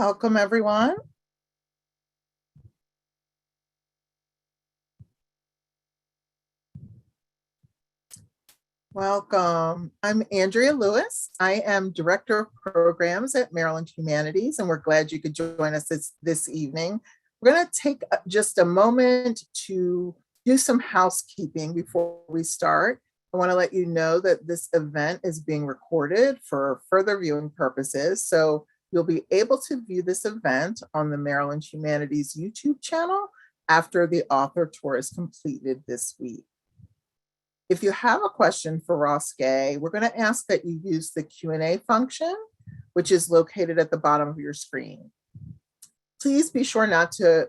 Welcome, everyone. Welcome. I'm Andrea Lewis. I am Director of Programs at Maryland Humanities, and we're glad you could join us this evening. We're going to take just a moment to do some housekeeping before we start. I want to let you know that this event is being recorded for further viewing purposes, so you'll be able to view this event on the Maryland Humanities YouTube channel after the author tour is completed this week. If you have a question for Ross Gay, we're going to ask that you use the Q&A function, which is located at the bottom of your screen. Please be sure not to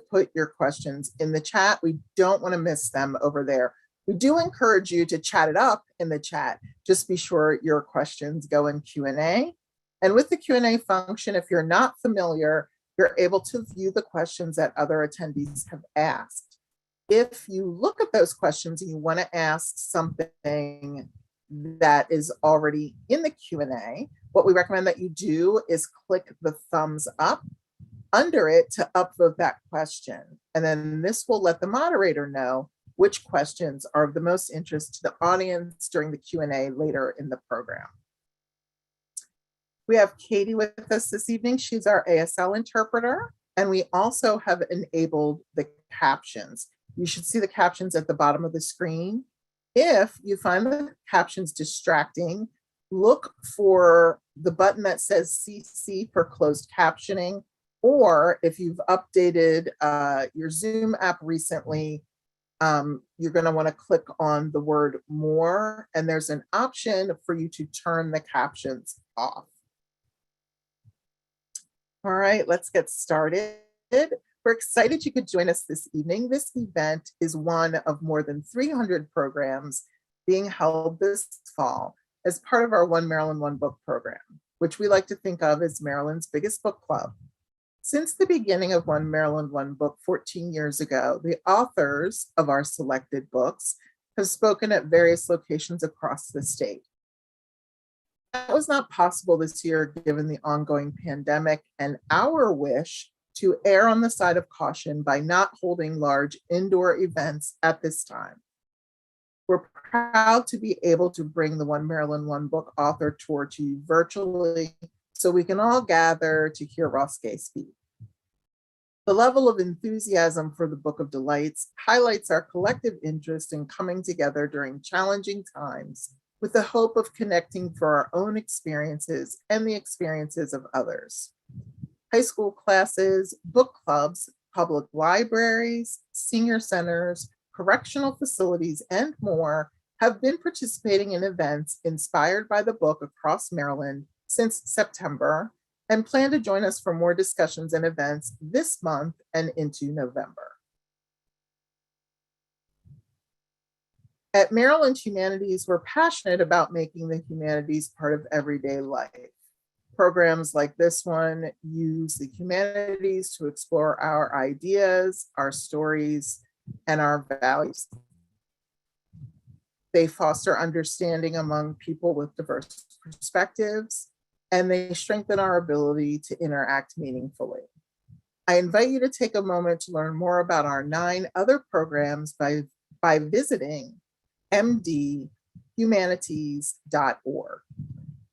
put your questions in the chat. We don't want to miss them over there. We do encourage you to chat it up in the chat. Just be sure your questions go in Q&A. And with the Q&A function, if you're not familiar, you're able to view the questions that other attendees have asked. If you look at those questions and you want to ask something that is already in the Q&A, what we recommend that you do is click the thumbs up under it to upvote that question. And then this will let the moderator know which questions are of the most interest to the audience during the Q&A later in the program. We have Katie with us this evening. She's our ASL interpreter, and we also have enabled the captions. You should see the captions at the bottom of the screen. If you find the captions distracting, look for the button that says CC for closed captioning, or if you've updated your Zoom app recently, you're going to want to click on the word more, and there's an option for you to turn the captions off. All right, let's get started. We're excited you could join us this evening. This event is one of more than 300 programs being held this fall as part of our One Maryland, One Book program, which we like to think of as Maryland's biggest book club. Since the beginning of One Maryland, One Book 14 years ago, the authors of our selected books have spoken at various locations across the state. That was not possible this year given the ongoing pandemic and our wish to err on the side of caution by not holding large indoor events at this time. We're proud to be able to bring the One Maryland, One Book author tour to you virtually so we can all gather to hear Ross Gay speak. The level of enthusiasm for the Book of Delights highlights our collective interest in coming together during challenging times with the hope of connecting for our own experiences and the experiences of others. High school classes, book clubs, public libraries, senior centers, correctional facilities, and more have been participating in events inspired by the book across Maryland since September and plan to join us for more discussions and events this month and into November. At Maryland Humanities, we're passionate about making the humanities part of everyday life. Programs like this one use the humanities to explore our ideas, our stories, and our values. They foster understanding among people with diverse perspectives, and they strengthen our ability to interact meaningfully. I invite you to take a moment to learn more about our 9 other programs by visiting mdhumanities.org.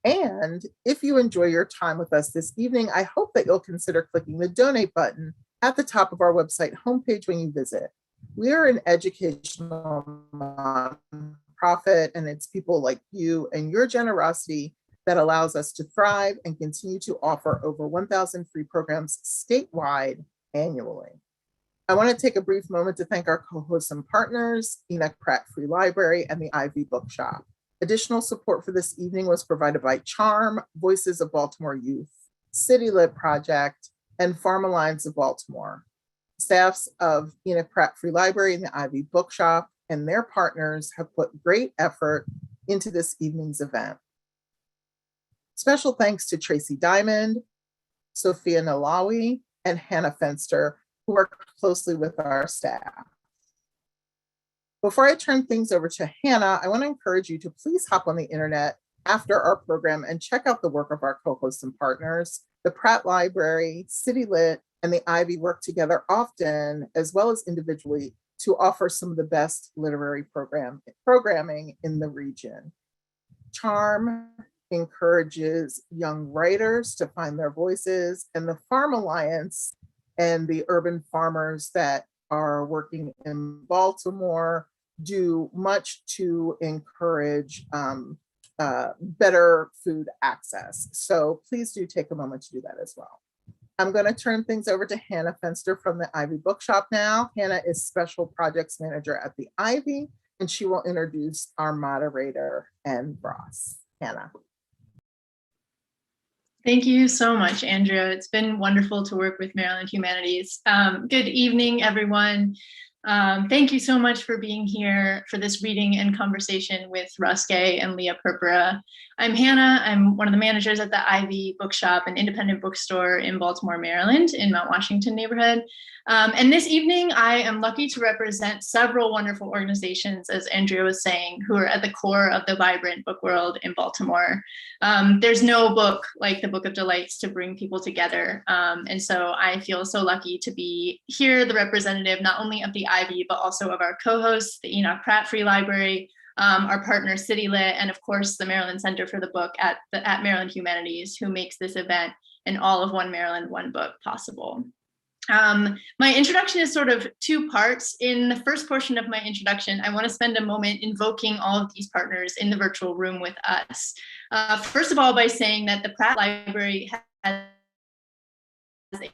And if you enjoy your time with us this evening, I hope that you'll consider clicking the donate button at the top of our website homepage when you visit. We are an educational nonprofit, and it's people like you and your generosity that allows us to thrive and continue to offer over 1,000 free programs statewide annually. I want to take a brief moment to thank our co-hosts and partners, Enoch Pratt Free Library and the Ivy Bookshop. Additional support for this evening was provided by Charm, Voices of Baltimore Youth, CityLit Project, and Alliance of Baltimore. Staffs of Enoch Pratt Free Library and the Ivy Bookshop and their partners have put great effort into this evening's event. Special thanks to Tracy Diamond, Sophia Nalawi, and Hannah Fenster, who work closely with our staff. Before I turn things over to Hannah, I want to encourage you to please hop on the internet after our program and check out the work of our co-hosts and partners. The Pratt Library, CityLit, and the Ivy work together often, as well as individually, to offer some of the best literary programming in the region. Charm encourages young writers to find their voices, and the Farm Alliance and the urban farmers that are working in Baltimore do much to encourage better food access. So please do take a moment to do that as well. I'm going to turn things over to Hannah Fenster from the Ivy Bookshop now. Hannah is Special Projects Manager at the Ivy, and she will introduce our moderator and Ross. Hannah. Thank you so much, Andrea. It's been wonderful to work with Maryland Humanities. Good evening, everyone. Thank you so much for being here for this reading and conversation with Russ Gay and Lia Purpura. I'm Hannah. I'm one of the managers at the Ivy Bookshop, an independent bookstore in Baltimore, Maryland, in Mount Washington neighborhood. And this evening, I am lucky to represent several wonderful organizations, as Andrea was saying, who are at the core of the vibrant book world in Baltimore. There's no book like the Book of Delights to bring people together. And so I feel so lucky to be here, the representative not only of the Ivy, but also of our co-hosts, the Enoch Pratt Free Library, our partner CityLit, and of course the Maryland Center for the Book at Maryland Humanities, who makes this event and all of One Maryland, One Book possible. My introduction is sort of two parts. In the first portion of my introduction, I want to spend a moment invoking all of these partners in the virtual room with us. First of all, by saying that the Pratt Library has a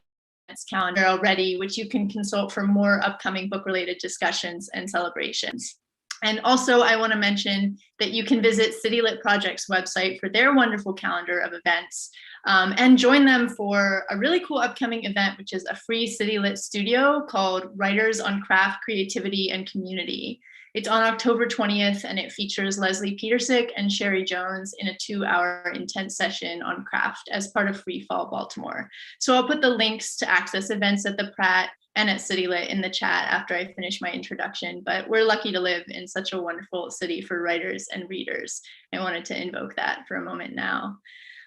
calendar already, which you can consult for more upcoming book-related discussions and celebrations. And also, I want to mention that you can visit CityLit Project's website for their wonderful calendar of events and join them for a really cool upcoming event, which is a free CityLit studio called Writers on Craft, Creativity, and Community. It's on October 20th, and it features Leslie Petersick and Sherry Jones in a 2-hour intense session on craft as part of Free Fall Baltimore. So I'll put the links to access events at the Pratt and at CityLit in the chat after I finish my introduction, but we're lucky to live in such a wonderful city for writers and readers. I wanted to invoke that for a moment now.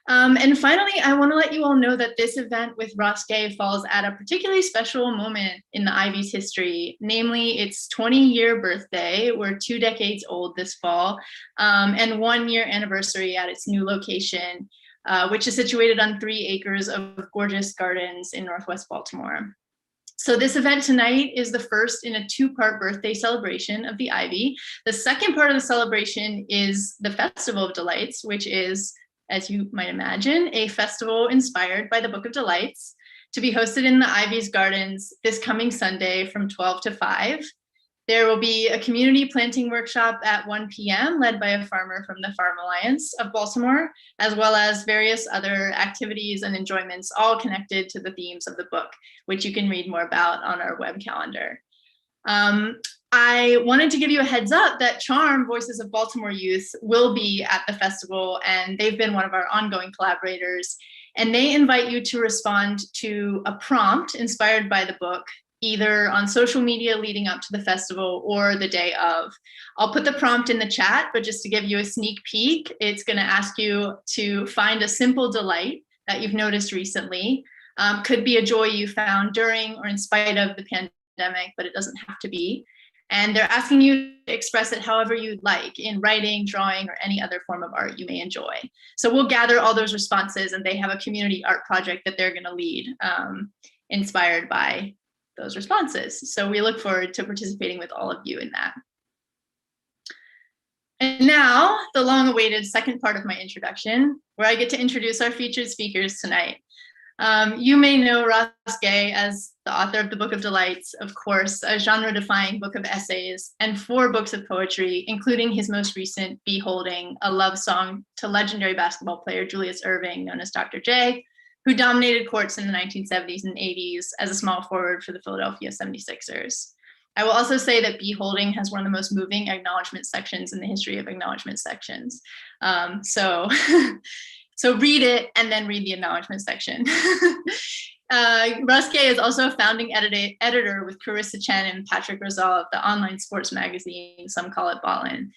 And finally, I want to let you all know that this event with Ross Gay falls at a particularly special moment in the Ivy's history, namely its 20-year birthday. We're 2 decades old this fall, and 1-year anniversary at its new location, which is situated on 3 acres of gorgeous gardens in Northwest Baltimore. So this event tonight is the first in a 2-part birthday celebration of the Ivy. The second part of the celebration is the Festival of Delights, which is, as you might imagine, a festival inspired by the Book of Delights, to be hosted in the Ivy's gardens this coming Sunday from 12 to 5. There will be a community planting workshop at 1 p.m. led by a farmer from the Farm Alliance of Baltimore, as well as various other activities and enjoyments, all connected to the themes of the book, which you can read more about on our web calendar. I wanted to give you a heads up that Charm, Voices of Baltimore Youth, will be at the festival, and they've been one of our ongoing collaborators. And they invite you to respond to a prompt inspired by the book, either on social media leading up to the festival or the day of. I'll put the prompt in the chat, but just to give you a sneak peek, it's going to ask you to find a simple delight that you've noticed recently. Could be a joy you found during or in spite of the pandemic, but it doesn't have to be. And they're asking you to express it however you'd like, in writing, drawing, or any other form of art you may enjoy. So we'll gather all those responses, and they have a community art project that they're going to lead, inspired by those responses. So we look forward to participating with all of you in that. And now, the long-awaited second part of my introduction, where I get to introduce our featured speakers tonight. You may know Ross Gay as the author of the Book of Delights, of course, a genre-defying book of essays, and 4 books of poetry, including his most recent, Beholding, a love song to legendary basketball player Julius Erving, known as Dr. J, who dominated courts in the 1970s and 80s as a small forward for the Philadelphia 76ers. I will also say that Beholding has one of the most moving acknowledgement sections in the history of acknowledgement sections. So read it and then read the acknowledgement section. Russ Gay is also a founding editor with Carissa Chen and Patrick Rosal of the online sports magazine, some call it Ballin.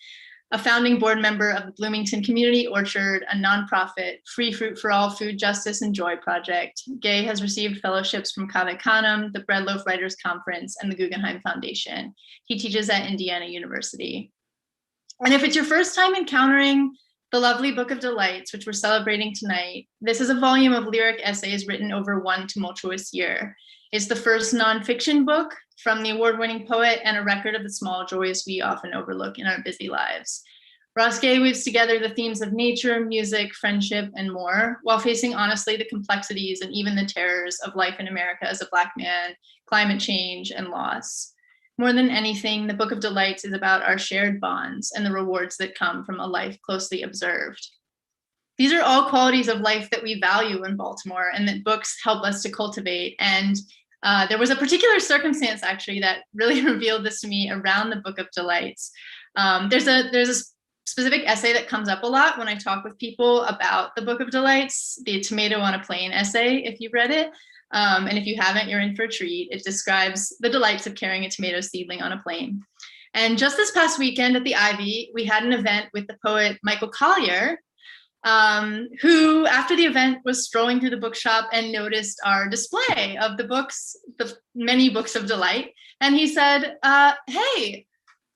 a founding board member of the Bloomington Community Orchard, a nonprofit, Free Fruit for All Food Justice and Joy Project. Gay has received fellowships from Cave Canem, the Bread Loaf Writers Conference, and the Guggenheim Foundation. He teaches at Indiana University. And if it's your first time encountering the lovely Book of Delights, which we're celebrating tonight, this is a volume of lyric essays written over one tumultuous year. It's the first nonfiction book from the award-winning poet and a record of the small joys we often overlook in our busy lives. Ross Gay weaves together the themes of nature, music, friendship, and more, while facing honestly the complexities and even the terrors of life in America as a Black man, climate change, and loss. More than anything, the Book of Delights is about our shared bonds and the rewards that come from a life closely observed. These are all qualities of life that we value in Baltimore and that books help us to cultivate. And there was a particular circumstance actually that really revealed this to me around the Book of Delights. There's a specific essay that comes up a lot when I talk with people about the Book of Delights, the Tomato on a Plane essay, if you've read it. And if you haven't, you're in for a treat. It describes the delights of carrying a tomato seedling on a plane. And just this past weekend at the Ivy, we had an event with the poet Michael Collier, who after the event was strolling through the bookshop and noticed our display of the books, the many books of delight. And he said, hey,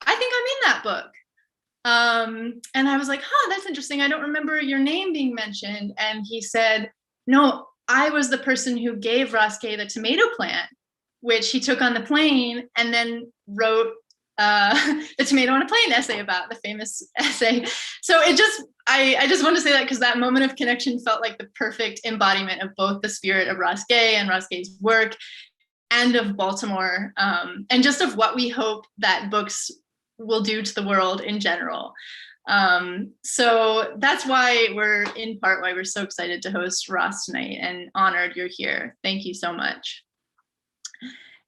I think I'm in that book. And I was like, that's interesting. I don't remember your name being mentioned. And he said, no, I was the person who gave Ross Gay the tomato plant, which he took on the plane and then wrote the Tomato on a Plane essay about, the famous essay. So I just want to say that because that moment of connection felt like the perfect embodiment of both the spirit of Ross Gay and Ross Gay's work and of Baltimore, and just of what we hope that books will do to the world in general. So that's why we're so excited to host Ross tonight and honored you're here. Thank you so much.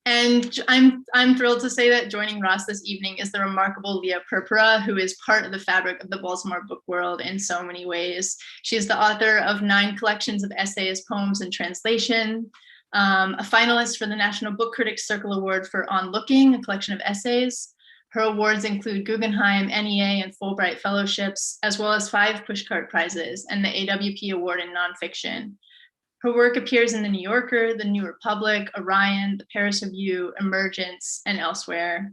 And I'm thrilled to say that joining Ross this evening is the remarkable Lia Purpura, who is part of the fabric of the Baltimore book world in so many ways. She is the author of 9 collections of essays, poems, and translation, a finalist for the National Book Critics Circle Award for On Looking, a collection of essays. Her awards include Guggenheim, NEA, and Fulbright fellowships, as well as 5 Pushcart prizes and the AWP Award in Nonfiction. Her work appears in The New Yorker, The New Republic, Orion, The Paris Review, Emergence, and elsewhere.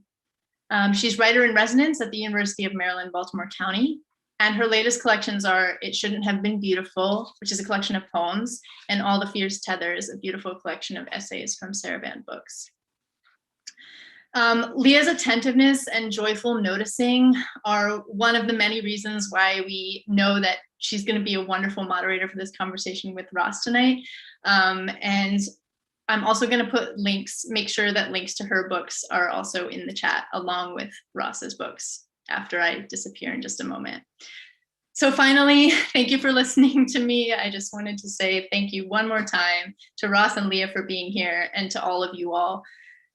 She's writer in residence at the University of Maryland, Baltimore County, and her latest collections are It Shouldn't Have Been Beautiful, which is a collection of poems, and All the Fierce Tethers, a beautiful collection of essays from Saraband Books. Lia's attentiveness and joyful noticing are one of the many reasons why we know that she's going to be a wonderful moderator for this conversation with Ross tonight. And I'm also going to put links, make sure that links to her books are also in the chat along with Ross's books after I disappear in just a moment. So finally, thank you for listening to me. I just wanted to say thank you one more time to Ross and Lia for being here, and to all of you all,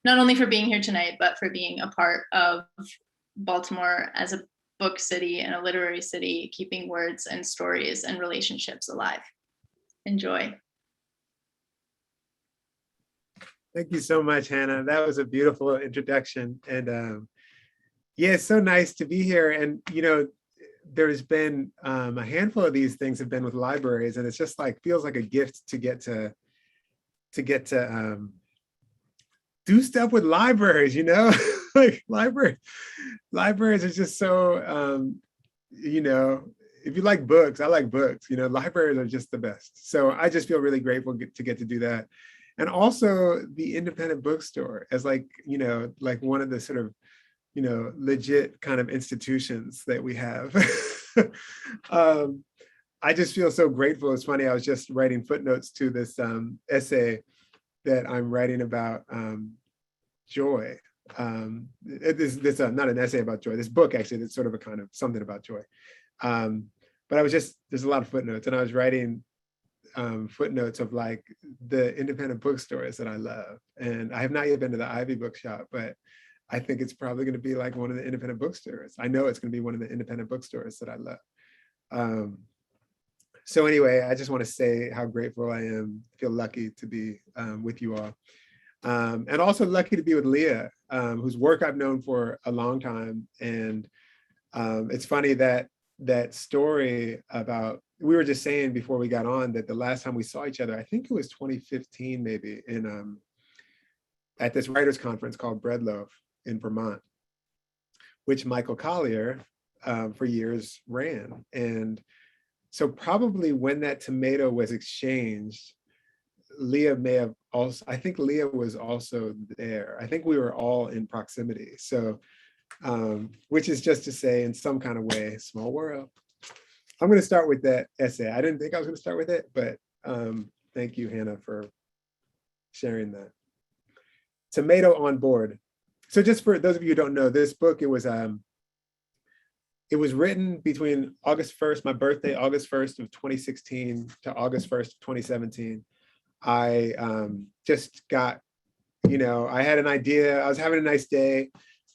not only for being here tonight, but for being a part of Baltimore as a book city and a literary city, keeping words and stories and relationships alive. Enjoy. Thank you so much, Hannah. That was a beautiful introduction. And yeah, it's so nice to be here. And, you know, there's been a handful of these things have been with libraries, and it's just like, feels like a gift to get to do stuff with libraries, you know, like libraries are just so, you know, if you like books, I like books, you know, libraries are just the best. So I just feel really grateful to get to do that. And also the independent bookstore as like, you know, like one of the sort of, you know, legit kind of institutions that we have. I just feel so grateful. It's funny, I was just writing footnotes to this essay that I'm writing about joy. This not an essay about joy, this book actually, that's sort of a kind of something about joy. But I was just, there's a lot of footnotes, and I was writing footnotes of like the independent bookstores that I love. And I have not yet been to the Ivy Bookshop, but I think it's probably going to be like one of the independent bookstores. I know it's going to be one of the independent bookstores that I love. So anyway, I just want to say how grateful I am, feel lucky to be with you all. And also lucky to be with Lia, whose work I've known for a long time. And It's funny that that story about, we were just saying before we got on that the last time we saw each other, I think it was 2015 maybe, in at this writers conference called Breadloaf in Vermont, which Michael Collier for years ran. And so probably when that tomato was exchanged, Lia may have also, I think Lia was also there. I think we were all in proximity. So, which is just to say, in some kind of way, small world. I'm going to start with that essay. I didn't think I was going to start with it, but thank you, Hannah, for sharing that. Tomato on Board. So just for those of you who don't know, this book, it was written between August 1st, my birthday, August 1st of 2016 to August 1st of 2017. I just got, I had an idea. I was having a nice day.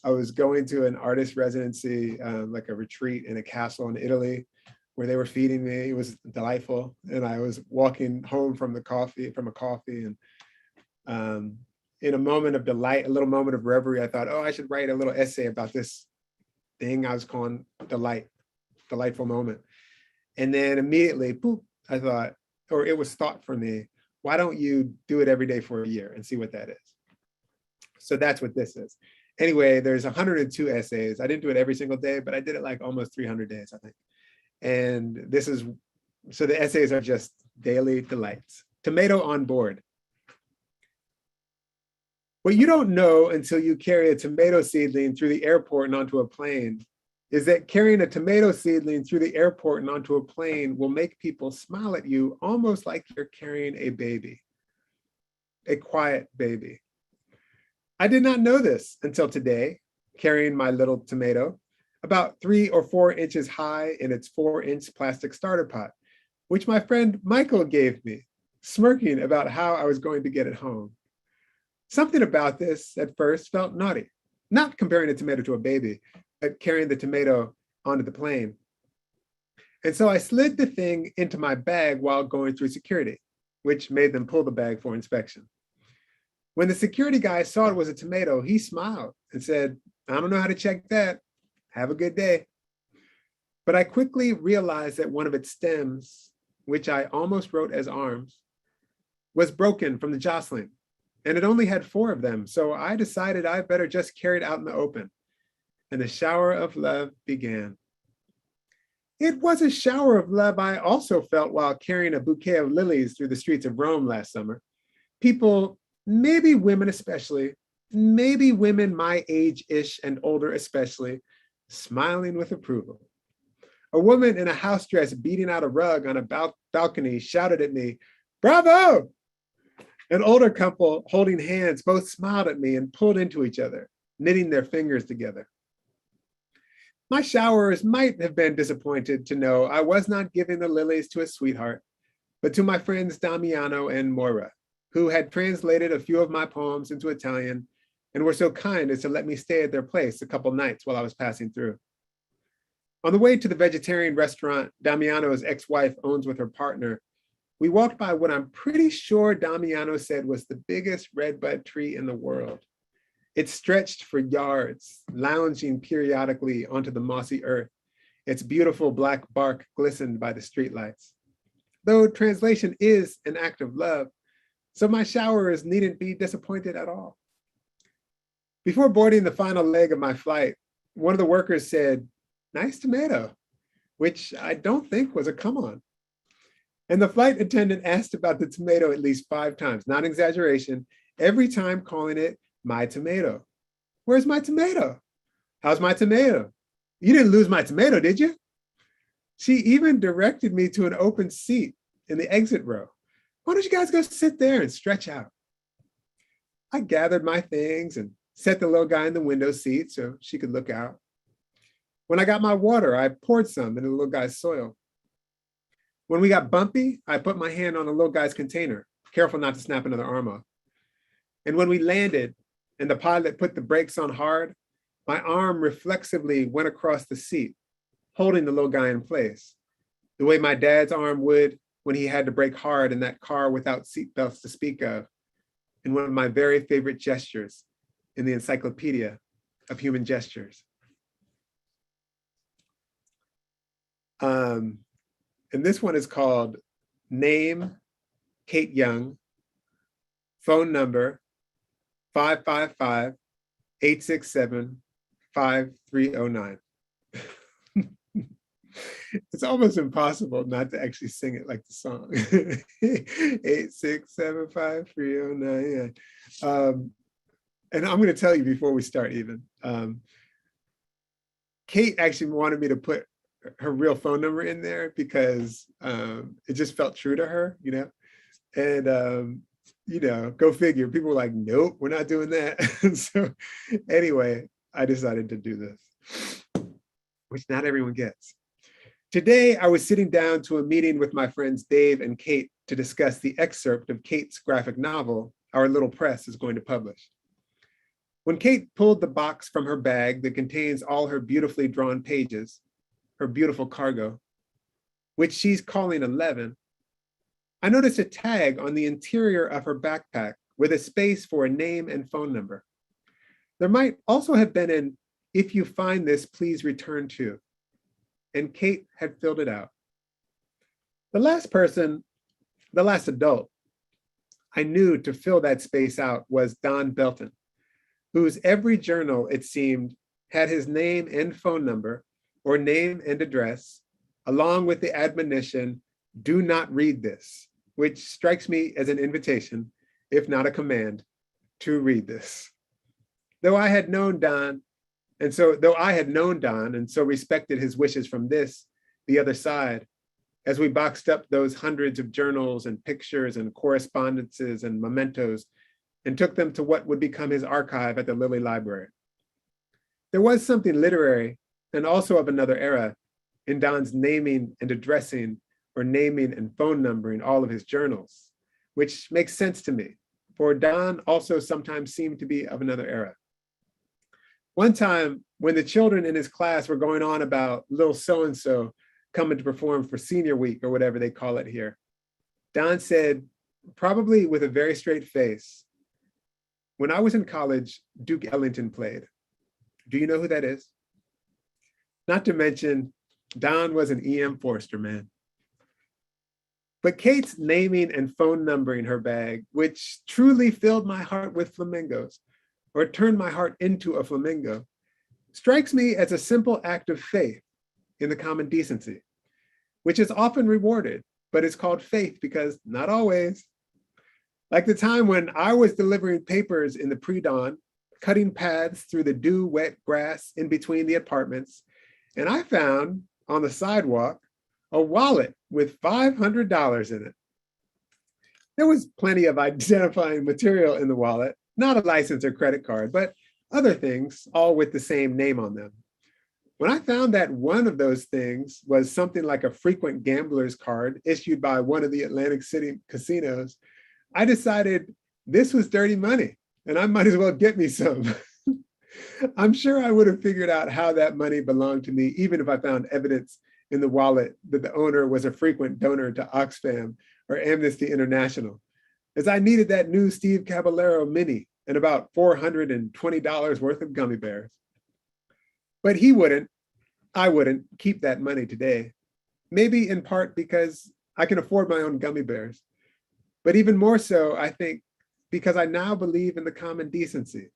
I was going to an artist residency, like a retreat in a castle in Italy, where they were feeding me. It was delightful. And I was walking home from a coffee, and in a moment of delight, a little moment of reverie, I thought, oh, I should write a little essay about this thing I was calling delightful moment. And then immediately, boop, I thought, or it was thought for me, why don't you do it every day for a year and see what that is? So that's what this is. Anyway, there's 102 essays. I didn't do it every single day, but I did it like almost 300 days, I think. And this is, so the essays are just daily delights. Tomato on Board. What you don't know until you carry a tomato seedling through the airport and onto a plane is that carrying a tomato seedling through the airport and onto a plane will make people smile at you almost like you're carrying a baby, a quiet baby. I did not know this until today, carrying my little tomato, about 3 or 4 inches high in its 4-inch plastic starter pot, which my friend Michael gave me, smirking about how I was going to get it home. Something about this at first felt naughty, not comparing a tomato to a baby, but carrying the tomato onto the plane. And so I slid the thing into my bag while going through security, which made them pull the bag for inspection. When the security guy saw it was a tomato, he smiled and said, I don't know how to check that. Have a good day. But I quickly realized that one of its stems, which I almost wrote as arms, was broken from the jostling. And it only had 4 of them. So I decided I better just carry it out in the open. And the shower of love began. It was a shower of love I also felt while carrying a bouquet of lilies through the streets of Rome last summer. People, maybe women especially, maybe women my age-ish and older especially, smiling with approval. A woman in a house dress beating out a rug on a balcony shouted at me, "Bravo!" An older couple holding hands both smiled at me and pulled into each other, knitting their fingers together. My showerers might have been disappointed to know I was not giving the lilies to a sweetheart, but to my friends Damiano and Moira, who had translated a few of my poems into Italian and were so kind as to let me stay at their place a couple nights while I was passing through. On the way to the vegetarian restaurant Damiano's ex-wife owns with her partner, we walked by what I'm pretty sure Damiano said was the biggest redbud tree in the world. It stretched for yards, lounging periodically onto the mossy earth. Its beautiful black bark glistened by the streetlights. Though translation is an act of love, so my showerers needn't be disappointed at all. Before boarding the final leg of my flight, one of the workers said, "Nice tomato," which I don't think was a come on. And the flight attendant asked about the tomato at least 5 times, not exaggeration, every time calling it my tomato. Where's my tomato? How's my tomato? You didn't lose my tomato, did you? She even directed me to an open seat in the exit row. Why don't you guys go sit there and stretch out? I gathered my things and set the little guy in the window seat so she could look out. When I got my water, I poured some in the little guy's soil. When we got bumpy, I put my hand on the little guy's container, careful not to snap another arm off. And when we landed and the pilot put the brakes on hard, my arm reflexively went across the seat, holding the little guy in place, the way my dad's arm would when he had to brake hard in that car without seatbelts to speak of, in one of my very favorite gestures in the Encyclopedia of Human Gestures. And this one is called Name Kate Young, phone number 555-867-5309. It's almost impossible not to actually sing it like the song. 867-5309. And I'm going to tell you before we start even. Kate actually wanted me to put her real phone number in there because it just felt true to her, you know? And, you know, go figure. People were like, nope, we're not doing that. So anyway, I decided to do this, which not everyone gets. Today, I was sitting down to a meeting with my friends Dave and Kate to discuss the excerpt of Kate's graphic novel our little press is going to publish. When Kate pulled the box from her bag that contains all her beautifully drawn pages, her beautiful cargo, which she's calling 11, I noticed a tag on the interior of her backpack with a space for a name and phone number. There might also have been an, "If you find this, please return to," and Kate had filled it out. The last adult I knew to fill that space out was Don Belton, whose every journal, it seemed, had his name and phone number, or name and address, along with the admonition, "Do not read this," which strikes me as an invitation, if not a command, to read this. Though I had known Don and so respected his wishes from this, the other side, as we boxed up those hundreds of journals and pictures and correspondences and mementos and took them to what would become his archive at the Lilly Library. There was something literary and also of another era in Don's naming and addressing, or naming and phone numbering all of his journals, which makes sense to me, for Don also sometimes seemed to be of another era. One time, when the children in his class were going on about little so-and-so coming to perform for senior week or whatever they call it here, Don said, probably with a very straight face, "When I was in college, Duke Ellington played. Do you know who that is?" Not to mention, Don was an E.M. Forster man. But Kate's naming and phone numbering her bag, which truly filled my heart with flamingos, or turned my heart into a flamingo, strikes me as a simple act of faith in the common decency, which is often rewarded, but it's called faith because not always. Like the time when I was delivering papers in the pre-dawn, cutting paths through the dew-wet grass in between the apartments, and I found on the sidewalk a wallet with $500 in it. There was plenty of identifying material in the wallet, not a license or credit card, but other things, all with the same name on them. When I found that one of those things was something like a frequent gambler's card issued by one of the Atlantic City casinos, I decided this was dirty money and I might as well get me some. I'm sure I would have figured out how that money belonged to me, even if I found evidence in the wallet that the owner was a frequent donor to Oxfam or Amnesty International, as I needed that new Steve Caballero mini and about $420 worth of gummy bears. But I wouldn't keep that money today, maybe in part because I can afford my own gummy bears, but even more so, I think, because I now believe in the common decency,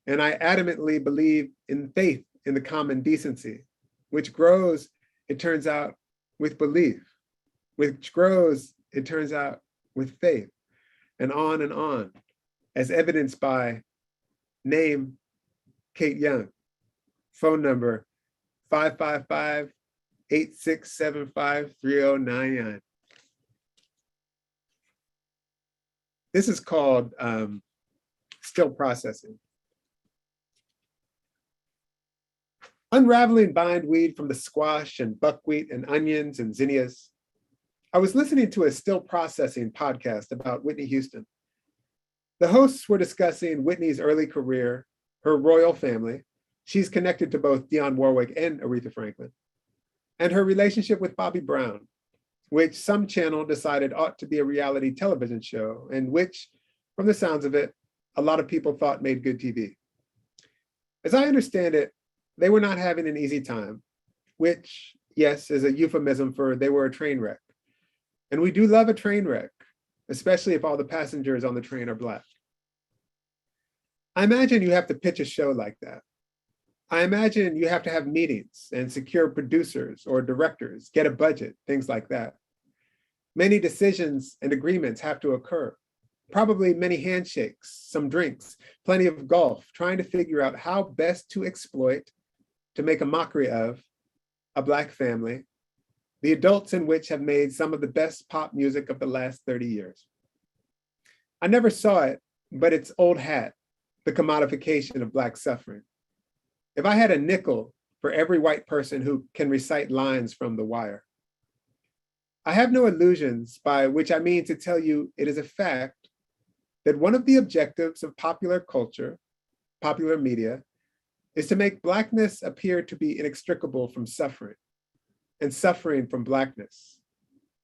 and I adamantly believe in faith in the common decency, which grows, it turns out, with belief, which grows, it turns out, with faith, and on, as evidenced by name Kate Young, phone number 555-867-5309. This is called still processing. Unraveling bindweed from the squash and buckwheat and onions and zinnias, I was listening to a still processing podcast about Whitney Houston. The hosts were discussing Whitney's early career, her royal family. She's connected to both Dionne Warwick and Aretha Franklin, and her relationship with Bobby Brown, which some channel decided ought to be a reality television show, and which, from the sounds of it, a lot of people thought made good TV. As I understand it, they were not having an easy time, which, yes, is a euphemism for they were a train wreck. And we do love a train wreck, especially if all the passengers on the train are Black. I imagine you have to pitch a show like that. I imagine you have to have meetings and secure producers or directors, get a budget, things like that. Many decisions and agreements have to occur. Probably many handshakes, some drinks, plenty of golf, trying to figure out how best to exploit, to make a mockery of, a Black family, the adults in which have made some of the best pop music of the last 30 years. I never saw it, but it's old hat, the commodification of Black suffering. If I had a nickel for every white person who can recite lines from The Wire, I have no illusions, by which I mean to tell you it is a fact that one of the objectives of popular culture, popular media, is to make Blackness appear to be inextricable from suffering, and suffering from Blackness,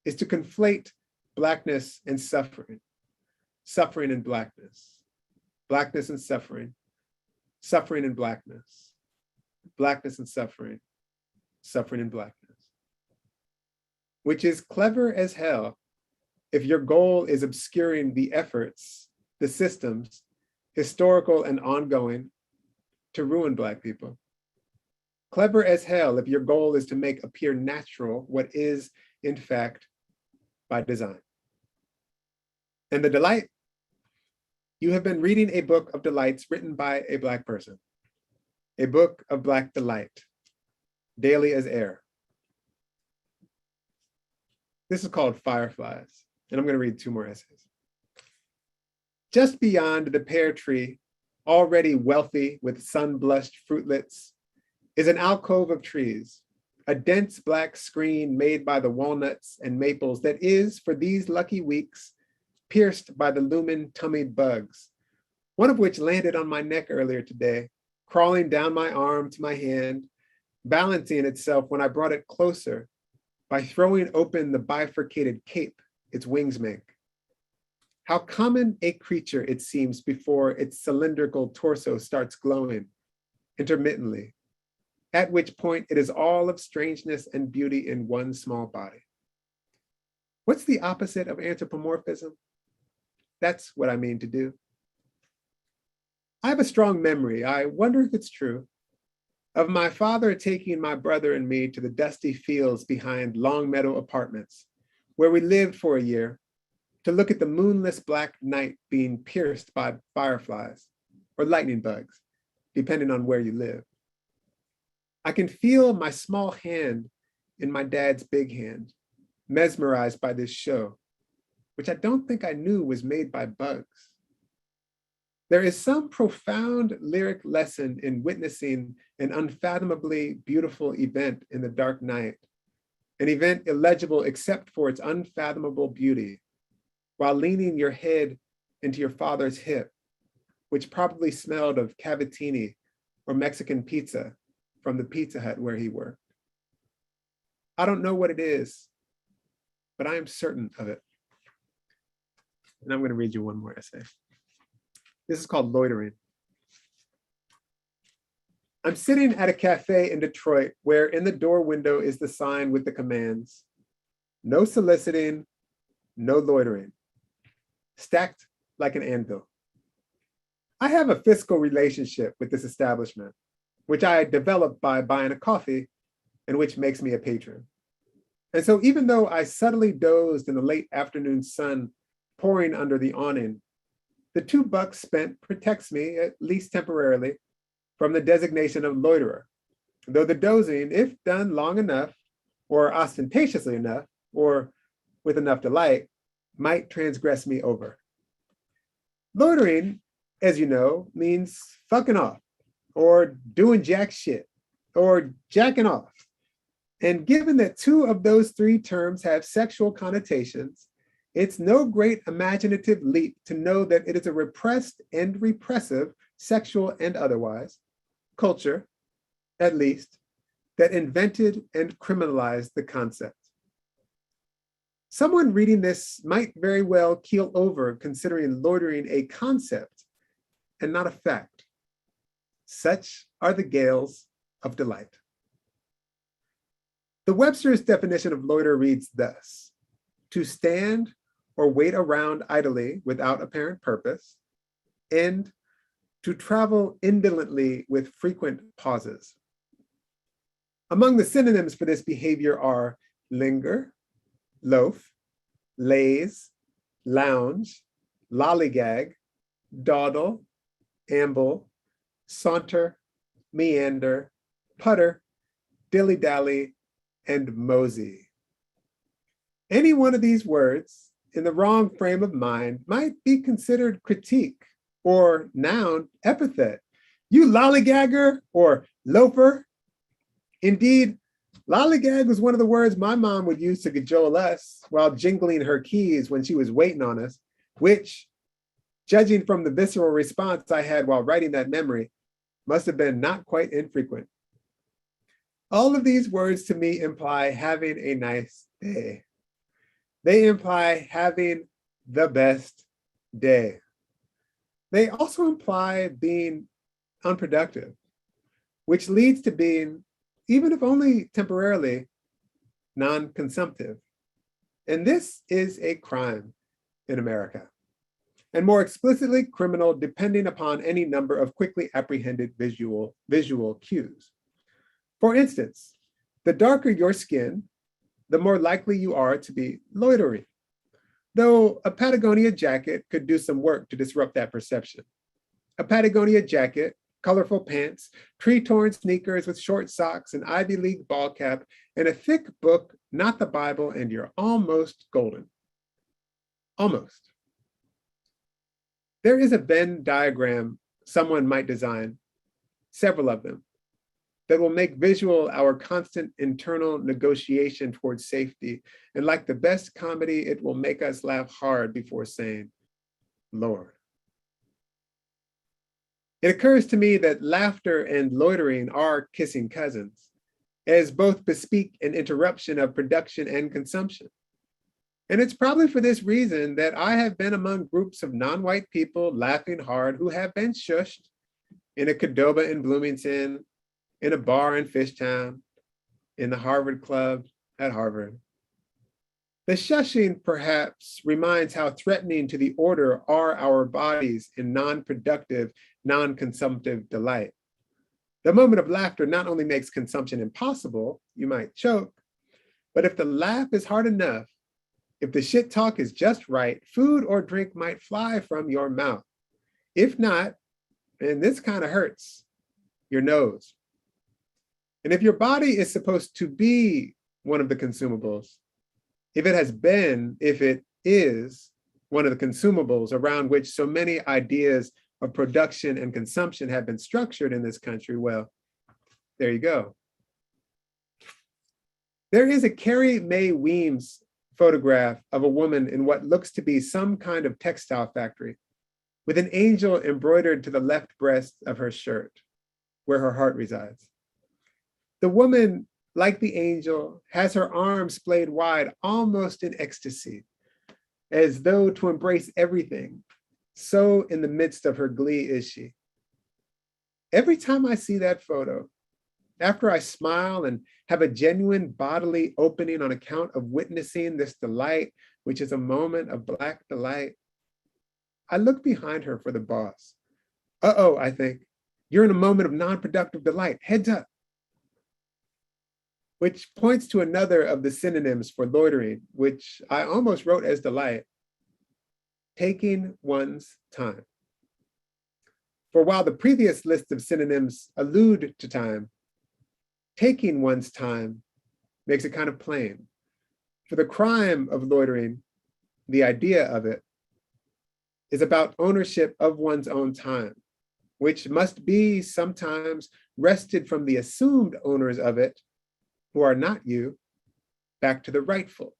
is to conflate Blackness and suffering, suffering and Blackness, Blackness and suffering, suffering and Blackness, Blackness and suffering, suffering and Blackness. Which is clever as hell if your goal is obscuring the efforts, the systems, historical and ongoing, to ruin Black people. Clever as hell if your goal is to make appear natural what is, in fact, by design. And the delight, you have been reading a book of delights written by a Black person, a book of Black delight, daily as air. This is called Fireflies, and I'm going to read 2 more essays. Just beyond the pear tree, already wealthy with sun-blushed fruitlets, is an alcove of trees, a dense Black screen made by the walnuts and maples that is, for these lucky weeks, pierced by the lumen-tummied bugs, one of which landed on my neck earlier today, crawling down my arm to my hand, balancing itself when I brought it closer by throwing open the bifurcated cape its wings make. How common a creature it seems before its cylindrical torso starts glowing intermittently, at which point it is all of strangeness and beauty in one small body. What's the opposite of anthropomorphism? That's what I mean to do. I have a strong memory, I wonder if it's true, of my father taking my brother and me to the dusty fields behind Longmeadow Apartments, where we lived for a year, to look at the moonless Black night being pierced by fireflies or lightning bugs, depending on where you live. I can feel my small hand in my dad's big hand, mesmerized by this show, which I don't think I knew was made by bugs. There is some profound lyric lesson in witnessing an unfathomably beautiful event in the dark night, an event illegible except for its unfathomable beauty, while leaning your head into your father's hip, which probably smelled of cavatini or Mexican pizza from the Pizza Hut where he worked. I don't know what it is, but I am certain of it. And I'm going to read you one more essay. This is called Loitering. I'm sitting at a cafe in Detroit where in the door window is the sign with the commands, no soliciting, no loitering, stacked like an anvil. I have a fiscal relationship with this establishment, which I developed by buying a coffee and which makes me a patron. And so even though I subtly dozed in the late afternoon sun pouring under the awning, the $2 spent protects me, at least temporarily, from the designation of loiterer, though the dozing, if done long enough, or ostentatiously enough, or with enough delight, might transgress me over. Loitering, as you know, means fucking off, or doing jack shit, or jacking off. And given that 2 of those 3 terms have sexual connotations, it's no great imaginative leap to know that it is a repressed and repressive, sexual and otherwise, culture, at least, that invented and criminalized the concept. Someone reading this might very well keel over considering loitering a concept and not a fact. Such are the gales of delight. The Webster's definition of loiter reads thus: to stand or wait around idly without apparent purpose, and to travel indolently with frequent pauses. Among the synonyms for this behavior are linger, loaf, laze, lounge, lollygag, dawdle, amble, saunter, meander, putter, dilly-dally, and mosey. Any one of these words in the wrong frame of mind might be considered critique or noun epithet. You lollygagger or loafer. Indeed, lollygag was one of the words my mom would use to cajole us while jingling her keys when she was waiting on us, which, judging from the visceral response I had while writing that memory, must have been not quite infrequent. All of these words to me imply having a nice day. They imply having the best day. They also imply being unproductive, which leads to being, even if only temporarily, non-consumptive. And this is a crime in America, and more explicitly criminal depending upon any number of quickly apprehended visual cues. For instance, the darker your skin, the more likely you are to be loitering, though a Patagonia jacket could do some work to disrupt that perception. A Patagonia jacket, colorful pants, tree-torn sneakers with short socks, an Ivy League ball cap, and a thick book, not the Bible, and you're almost golden. Almost. There is a Venn diagram someone might design, several of them, that will make visual our constant internal negotiation towards safety. And like the best comedy, it will make us laugh hard before saying, Lord. It occurs to me that laughter and loitering are kissing cousins, as both bespeak an interruption of production and consumption. And it's probably for this reason that I have been among groups of non-white people laughing hard who have been shushed in a Qdoba in Bloomington, in a bar in Fishtown, in the Harvard Club at Harvard. The shushing perhaps reminds how threatening to the order are our bodies in non-productive, non-consumptive delight. The moment of laughter not only makes consumption impossible, you might choke, but if the laugh is hard enough, if the shit talk is just right, food or drink might fly from your mouth. If not, and this kind of hurts, your nose. And if your body is supposed to be one of the consumables, if it is one of the consumables around which so many ideas of production and consumption have been structured in this country, well, there you go. There is a Carrie Mae Weems photograph of a woman in what looks to be some kind of textile factory with an angel embroidered to the left breast of her shirt, where her heart resides. The woman, like the angel, has her arms splayed wide, almost in ecstasy, as though to embrace everything. So in the midst of her glee is she. Every time I see that photo, after I smile and have a genuine bodily opening on account of witnessing this delight, which is a moment of Black delight, I look behind her for the boss. Uh-oh, I think, you're in a moment of non-productive delight, heads up. Which points to another of the synonyms for loitering, which I almost wrote as delight, taking one's time. For while the previous list of synonyms allude to time, taking one's time makes it kind of plain. For the crime of loitering, the idea of it is about ownership of one's own time, which must be sometimes wrested from the assumed owners of it, who are not you, back to the rightful,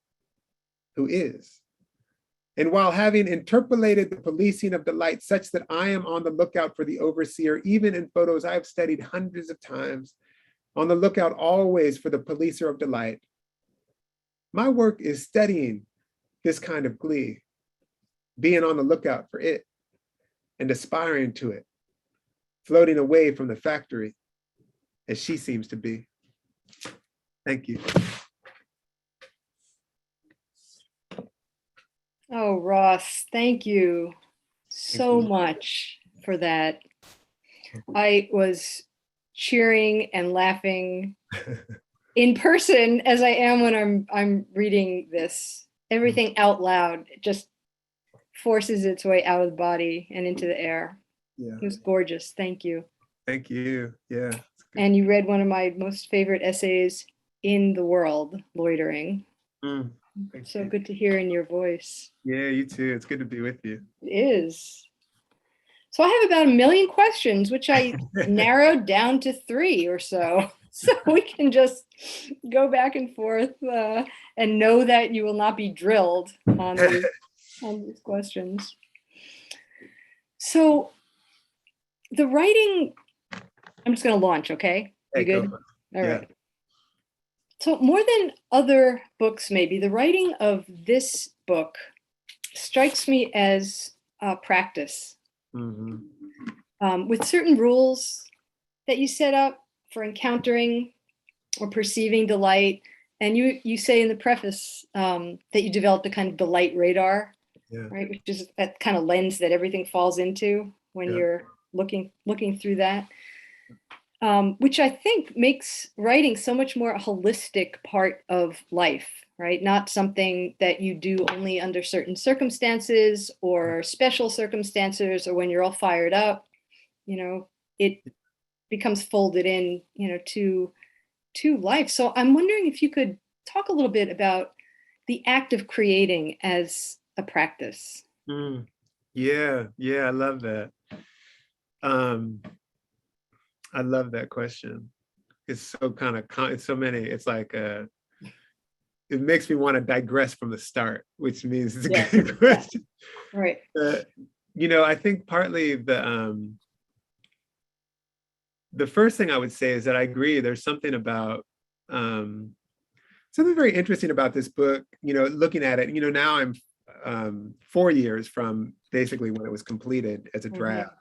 who is. And while having interpolated the policing of delight such that I am on the lookout for the overseer, even in photos I've studied hundreds of times, on the lookout always for the policer of delight, my work is studying this kind of glee, being on the lookout for it and aspiring to it, floating away from the factory as she seems to be. Thank you. Oh, Ross, thank you so much for that. I was cheering and laughing in person as I am when I'm reading this. Everything out loud, it just forces its way out of the body and into the air. Yeah. It was gorgeous. Thank you. Thank you. Yeah. And you read one of my most favorite essays in the world, Loitering. So good to hear in your voice. Yeah, you too. It's good to be with you. It is. So I have about 1 million questions, which I narrowed down to 3 or so. So we can just go back and forth and know that you will not be drilled on these questions. So the writing, I'm just going to launch, okay? You good? All right. So more than other books, maybe, the writing of this book strikes me as a practice with certain rules that you set up for encountering or perceiving delight. And you say in the preface that you developed a kind of delight radar, right? Which is that kind of lens that everything falls into when you're looking through that. Which I think makes writing so much more a holistic part of life, right? Not something that you do only under certain circumstances or special circumstances or when you're all fired up. It becomes folded in, to life. So I'm wondering if you could talk a little bit about the act of creating as a practice. Yeah, I love that. I love that question. It's so it's so many, it's like, it makes me want to digress from the start, which means it's a good question. Right. I think partly the first thing I would say is that I agree, there's something about, something very interesting about this book, looking at it, now I'm 4 years from basically when it was completed as a draft.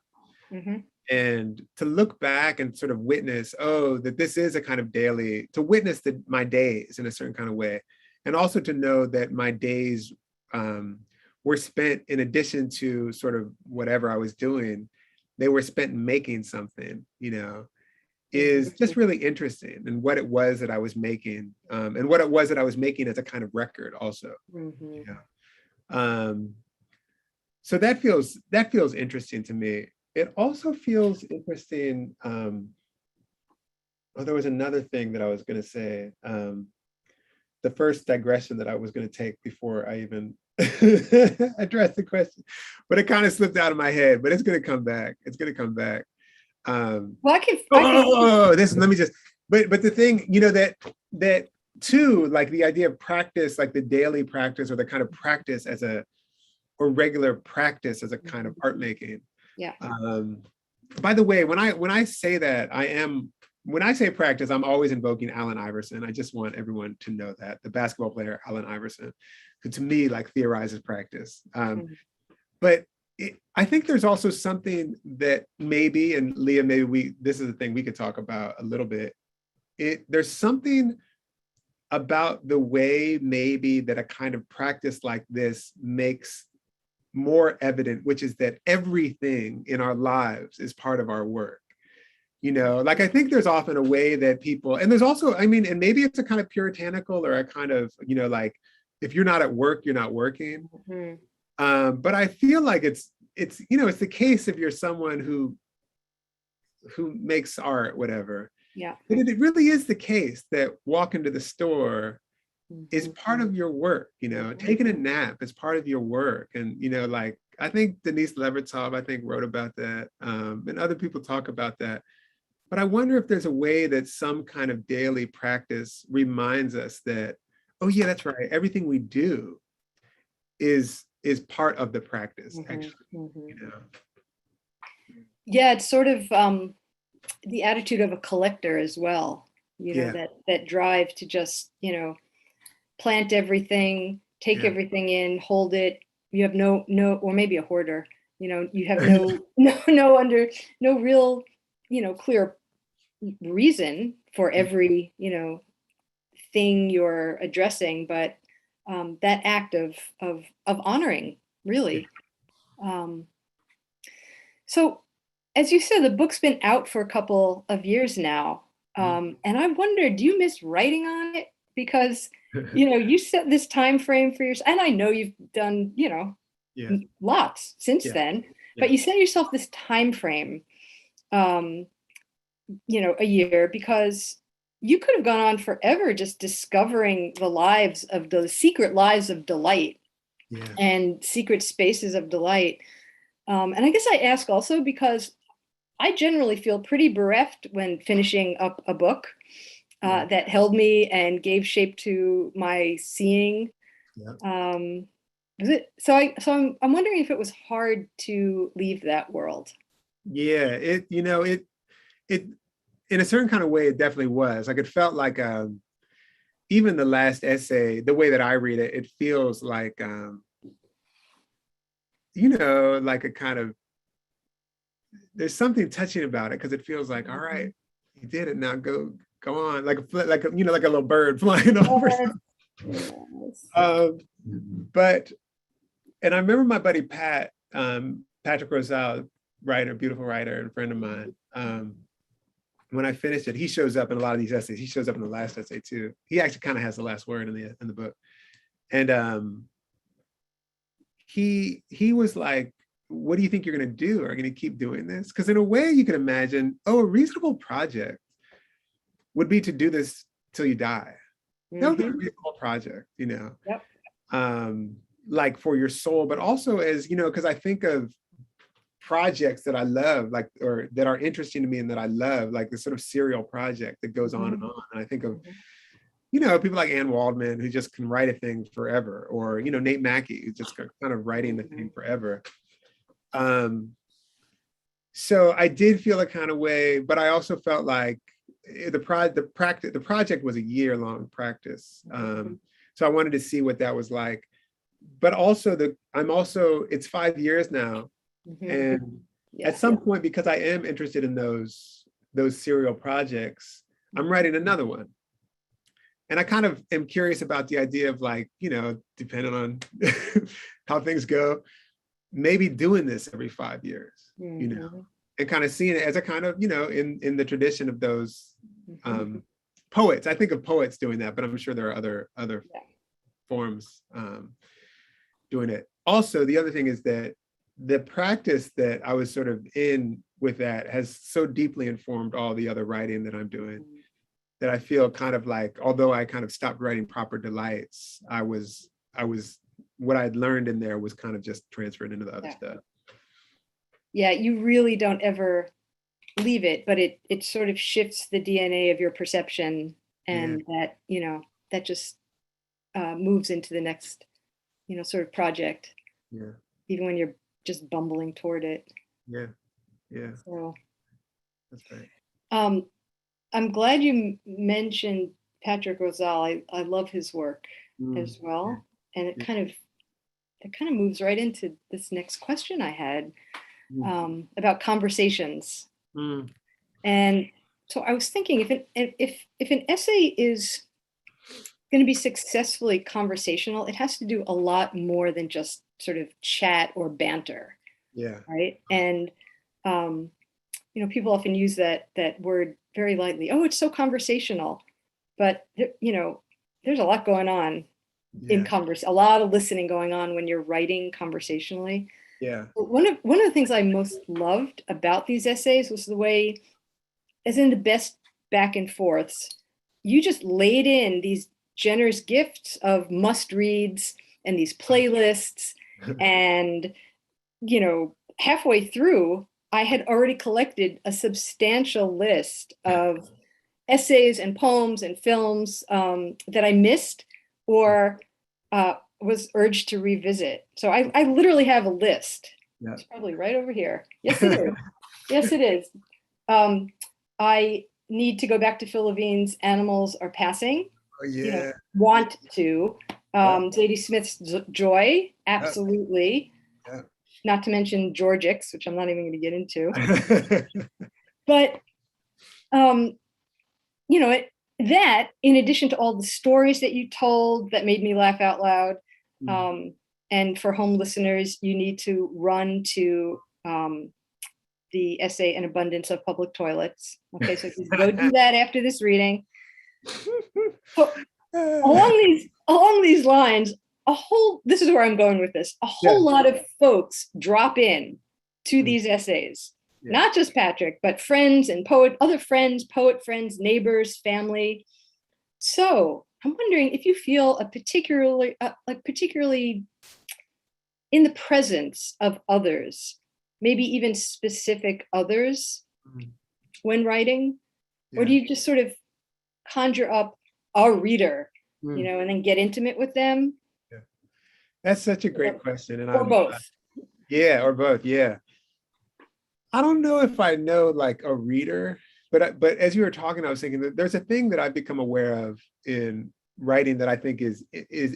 And to look back and sort of witness, that this is a kind of daily, to witness my days in a certain kind of way. And also to know that my days were spent, in addition to sort of whatever I was doing, they were spent making something, is just really interesting. And what it was that I was making, and what it was that I was making as a kind of record also. So that feels interesting to me. It also feels interesting. There was another thing that I was going to say. The first digression that I was going to take before I even addressed the question, but it kind of slipped out of my head. But it's going to come back. It's going to come back. Well, I can. Let me just. But the thing, that too, like the idea of practice, like the daily practice or the kind of practice or regular practice as a kind of art making. Yeah. By the way, when I say that, when I say practice, I'm always invoking Allen Iverson. I just want everyone to know that, the basketball player Allen Iverson, who to me like theorizes practice. But I think there's also something that maybe, and Lia, this is the thing we could talk about a little bit. There's something about the way maybe that a kind of practice like this makes more evident, which is that everything in our lives is part of our work. Like I think there's often a way that people, and there's also, and maybe it's a kind of puritanical or a kind of, like, if you're not at work, you're not working. But I feel like it's the case if you're someone who makes art, whatever. Yeah. But it really is the case that walking to the store is part of your work, taking a nap is part of your work. And, like, I think Denise Levertov, wrote about that. And other people talk about that. But I wonder if there's a way that some kind of daily practice reminds us that, oh yeah, that's right. Everything we do is part of the practice, actually. Yeah, it's sort of the attitude of a collector as well. That drive to just, plant everything, take everything in, hold it. You have no, or maybe a hoarder. You have no real, clear reason for every, thing you're addressing, but that act of honoring, really. So, as you said, the book's been out for a couple of years now, and I wonder, do you miss writing on it? Because you set this time frame for yourself, and I know you've done lots since then, but you set yourself this time frame, a year, because you could have gone on forever just discovering the secret lives of delight and secret spaces of delight. And I guess I ask also because I generally feel pretty bereft when finishing up a book that held me and gave shape to my seeing. I'm wondering if it was hard to leave that world. Yeah, it in a certain kind of way, it definitely was. Like, it felt like even the last essay, the way that I read it, it feels like like a kind of, there's something touching about it, because it feels like, all right, you did it, now go on, like a little bird flying over. But I remember my buddy Pat, Patrick Rosal, beautiful writer and friend of mine. When I finished it, he shows up in a lot of these essays. He shows up in the last essay too. He actually kind of has the last word in the book. And he was like, what do you think you're going to do? Are you going to keep doing this? Because in a way you can imagine, a reasonable project would be to do this till you die. That would be a reasonable project, Yep. Like for your soul, but also as, because I think of projects that I love, like, or that are interesting to me and that I love, like the sort of serial project that goes on and on. And I think of, people like Anne Waldman, who just can write a thing forever, or, Nate Mackey, who's just kind of writing the thing forever. So I did feel a kind of way, but I also felt like the project was a year-long practice. So I wanted to see what that was like. But also it's 5 years now. And at some point, because I am interested in those serial projects, I'm writing another one. And I kind of am curious about the idea of, like, depending on how things go, maybe doing this every 5 years, and kind of seeing it as a kind of, in the tradition of those poets. I think of poets doing that, but I'm sure there are other forms doing it. Also, the other thing is that the practice that I was sort of in with that has so deeply informed all the other writing that I'm doing, that I feel kind of like, although I kind of stopped writing proper delights, I was what I'd learned in there was kind of just transferred into the other stuff. Yeah, you really don't ever leave it, but it sort of shifts the DNA of your perception, and that just moves into the next, sort of project. Yeah. Even when you're just bumbling toward it. Yeah. So that's right. I'm glad you mentioned Patrick Rosal. I love his work as well, and it kind of moves right into this next question I had about conversations. And so I was thinking, if an essay is going to be successfully conversational, it has to do a lot more than just sort of chat or banter. Yeah. Right. And people often use that word very lightly. Oh, it's so conversational, but there's a lot going on in a lot of listening going on when you're writing conversationally. Yeah. But one of the things I most loved about these essays was the way, as in the best back and forths, you just laid in these generous gifts of must reads and these playlists. And, halfway through, I had already collected a substantial list of essays and poems and films that I missed or was urged to revisit. So I literally have a list. Yeah. It's probably right over here. Yes, it is. Yes, it is. I need to go back to Phil Levine's Animals Are Passing. Oh, yeah. Want to. Zadie Smith's Joy, absolutely. Yeah. Not to mention Georgix, which I'm not even going to get into. But, that, in addition to all the stories that you told that made me laugh out loud, and for home listeners, you need to run to the essay An Abundance of Public Toilets. Okay, so just go do that after this reading. So along these lines, this is where I'm going with this, a whole lot of folks drop in to these essays. Not just Patrick, but friends and other friends, poet friends, neighbors, family. So I'm wondering if you feel particularly in the presence of others, maybe even specific others when writing, or do you just sort of conjure up a reader, and then get intimate with them? Yeah. That's such a great question. And or both. Or both. Yeah. I don't know if I know like a reader, but as you were talking, I was thinking that there's a thing that I've become aware of in writing that I think is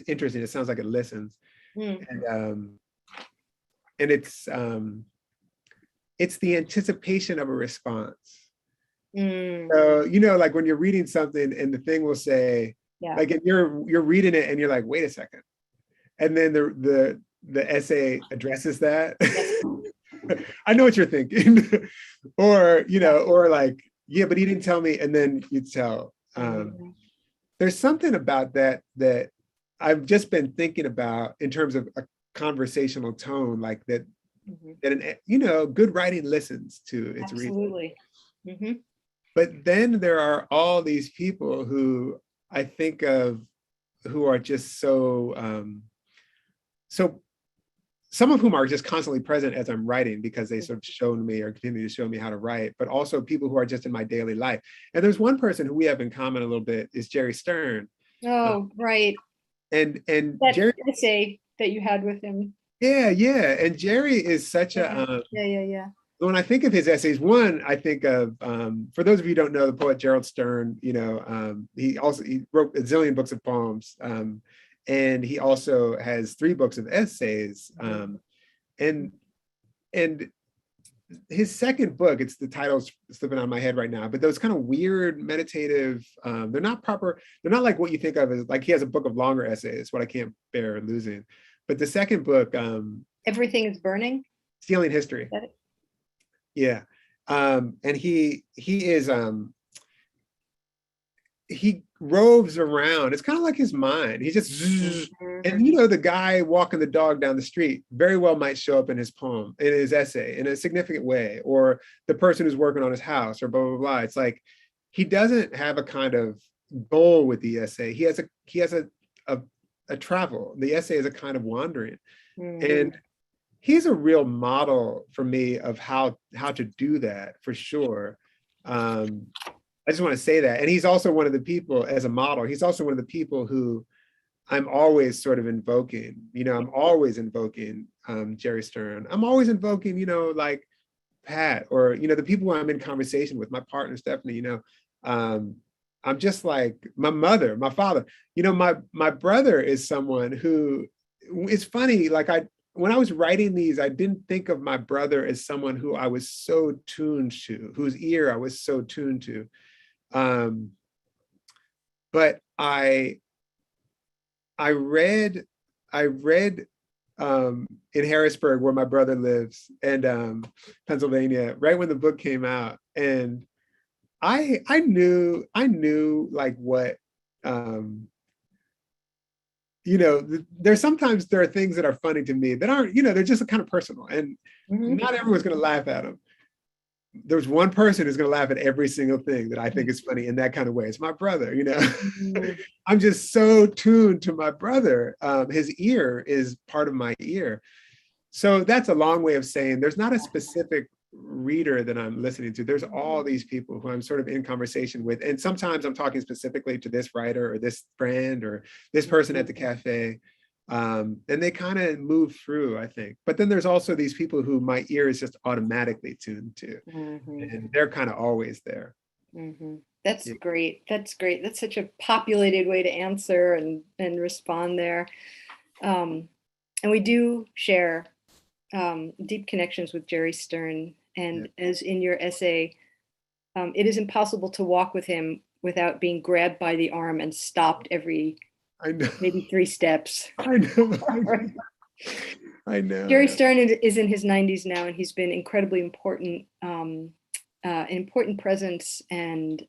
interesting. It sounds like it listens, and it's the anticipation of a response. So like when you're reading something and the thing will say, like if you're reading it and you're like, wait a second, and then the essay addresses that. I know what you're thinking, or like, yeah, but he didn't tell me, and then you tell. There's something about that I've just been thinking about in terms of a conversational tone, like that. That good writing listens to its readers. Absolutely. But then there are all these people who I think of who are just so some of whom are just constantly present as I'm writing because they sort of shown me or continue to show me how to write, but also people who are just in my daily life. And there's one person who we have in common a little bit is Jerry Stern. Oh, right. And that Jerry essay that you had with him. Yeah. And Jerry is such a when I think of his essays, one, I think of, for those of you who don't know, the poet Gerald Stern, he wrote a zillion books of poems. And he also has 3 books of essays. And his second book, the title's slipping out of my head right now, but those kind of weird, meditative, they're not like what you think of as, like he has a book of longer essays, What I Can't Bear Losing. But the second book, Everything is Burning? Stealing History. Yeah. And he roves around. It's kind of like his mind. He just, and the guy walking the dog down the street very well might show up in his poem, in his essay, in a significant way, or the person who's working on his house, or blah, blah, blah. It's like, he doesn't have a kind of goal with the essay. He has a travel. The essay is a kind of wandering. And he's a real model for me of how to do that, for sure. I just want to say that. And he's also one of the people, as a model, he's also one of the people who I'm always sort of invoking. I'm always invoking Jerry Stern. I'm always invoking, like Pat, or, the people I'm in conversation with, my partner, Stephanie, I'm just like my mother, my father. My brother is someone who, it's funny, like when I was writing these, I didn't think of my brother as someone who I was so tuned to, whose ear I was so tuned to. But I read in Harrisburg, where my brother lives, and Pennsylvania, right when the book came out, and I knew like what there are things that are funny to me that aren't, they're just kind of personal, and not everyone's going to laugh at them. There's one person who's going to laugh at every single thing that I think is funny in that kind of way. It's my brother, I'm just so tuned to my brother. His ear is part of my ear. So that's a long way of saying there's not a specific reader that I'm listening to. There's all these people who I'm sort of in conversation with. And sometimes I'm talking specifically to this writer or this friend or this person at the cafe. And they kind of move through, I think. But then there's also these people who my ear is just automatically tuned to. And they're kind of always there. That's great. That's great. That's such a populated way to answer and respond there. And we do share deep connections with Jerry Stern. And as in your essay, it is impossible to walk with him without being grabbed by the arm and stopped every I know. maybe 3 steps. I know. I know. Jerry Stern is in his 90s now, and he's been incredibly important, an important presence and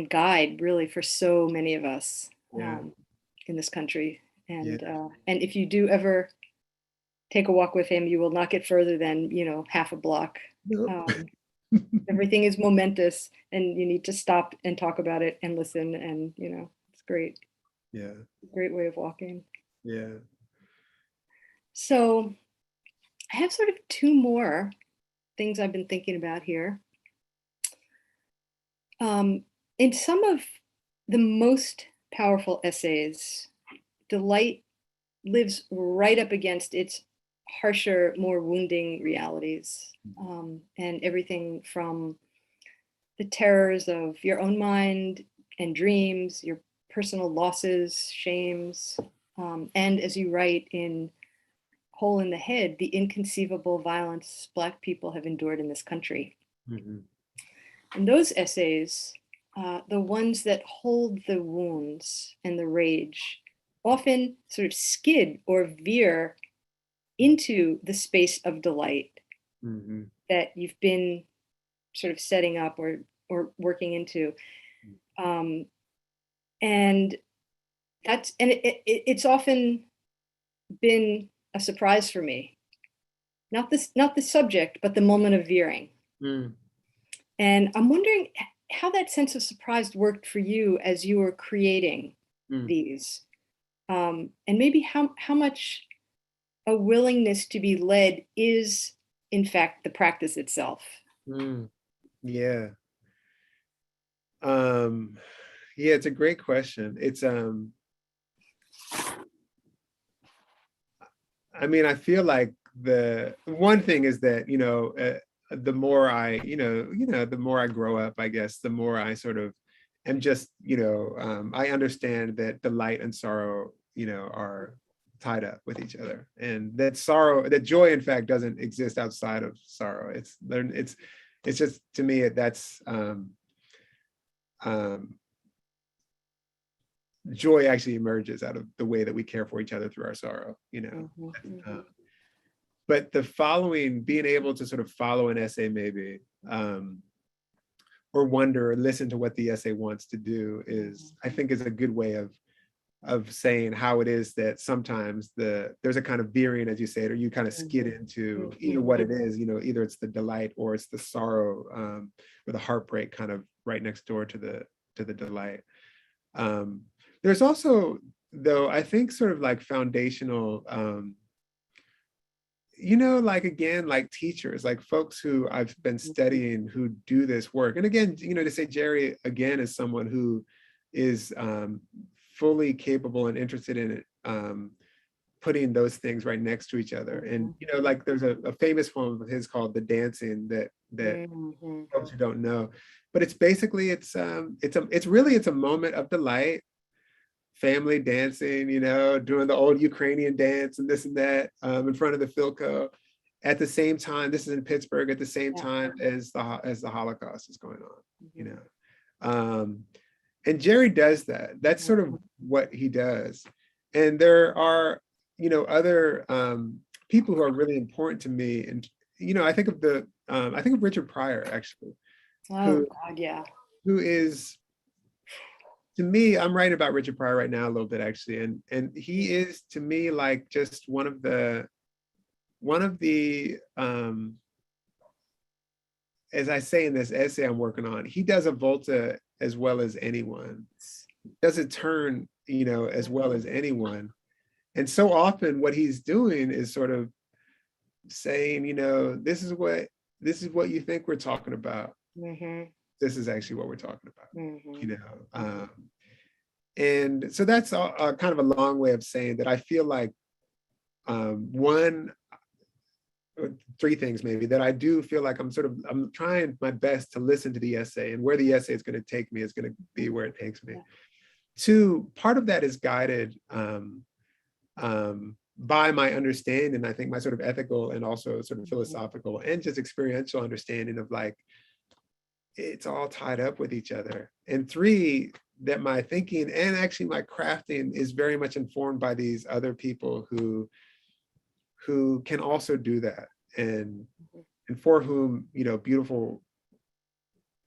guide really for so many of us in this country. And if you do ever take a walk with him, you will not get further than, half a block. Nope. Everything is momentous, and you need to stop and talk about it and listen. And, it's great. Yeah. Great way of walking. Yeah. So I have sort of 2 more things I've been thinking about here. In some of the most powerful essays, delight lives right up against its harsher, more wounding realities, and everything from the terrors of your own mind and dreams, your personal losses, shames, and as you write in Hole in the Head, the inconceivable violence Black people have endured in this country. Mm-hmm. And those essays, the ones that hold the wounds and the rage, often sort of skid or veer into the space of delight that you've been sort of setting up or working into. And it's often been a surprise for me. Not the subject, but the moment of veering. And I'm wondering how that sense of surprise worked for you as you were creating these, and maybe how much a willingness to be led is, in fact, the practice itself. Yeah. Yeah, it's a great question. It's I mean, I feel like the one thing is that, the more I, the more I grow up, I guess, the more I sort of am just, I understand that delight and sorrow, are tied up with each other, and that joy, in fact, doesn't exist outside of sorrow. It's just, to me, that's joy actually emerges out of the way that we care for each other through our sorrow, but being able to sort of follow an essay maybe, or wonder or listen to what the essay wants to do I think is a good way of saying how it is that sometimes there's a kind of veering, as you say, or you kind of skid into either what it is, either it's the delight or it's the sorrow, or the heartbreak kind of right next door to the delight. There's also, though, I think sort of like foundational, like, again, like teachers, like folks who I've been studying who do this work. And again, to say Jerry, again, is someone who is fully capable and interested in it, putting those things right next to each other. And, like there's a famous poem of his called The Dancing that folks who don't know, but it's basically, it's a moment of delight, family dancing, doing the old Ukrainian dance and this and that, in front of the Philco. At the same time, this is in Pittsburgh, at the same time as the Holocaust is going on, and Jerry does that. That's sort of what he does. And there are, other people who are really important to me. And, I think of Richard Pryor, actually. Oh, God, yeah. Who is, to me, I'm writing about Richard Pryor right now a little bit, actually. And he is, to me, like just one of the, as I say in this essay I'm working on, he does a volta as well as anyone, does a turn, as well as anyone. And so often what he's doing is sort of saying, this is what you think we're talking about. This is actually what we're talking about, and so that's a kind of a long way of saying that I feel like three things maybe, that I do feel like I'm trying my best to listen to the essay, and where the essay is going to take me is going to be where it takes me. Two, part of that is guided by my understanding, I think my sort of ethical and also sort of philosophical and just experiential understanding of like it's all tied up with each other. And 3, that my thinking and actually my crafting is very much informed by these other people who can also do that, and for whom, you know,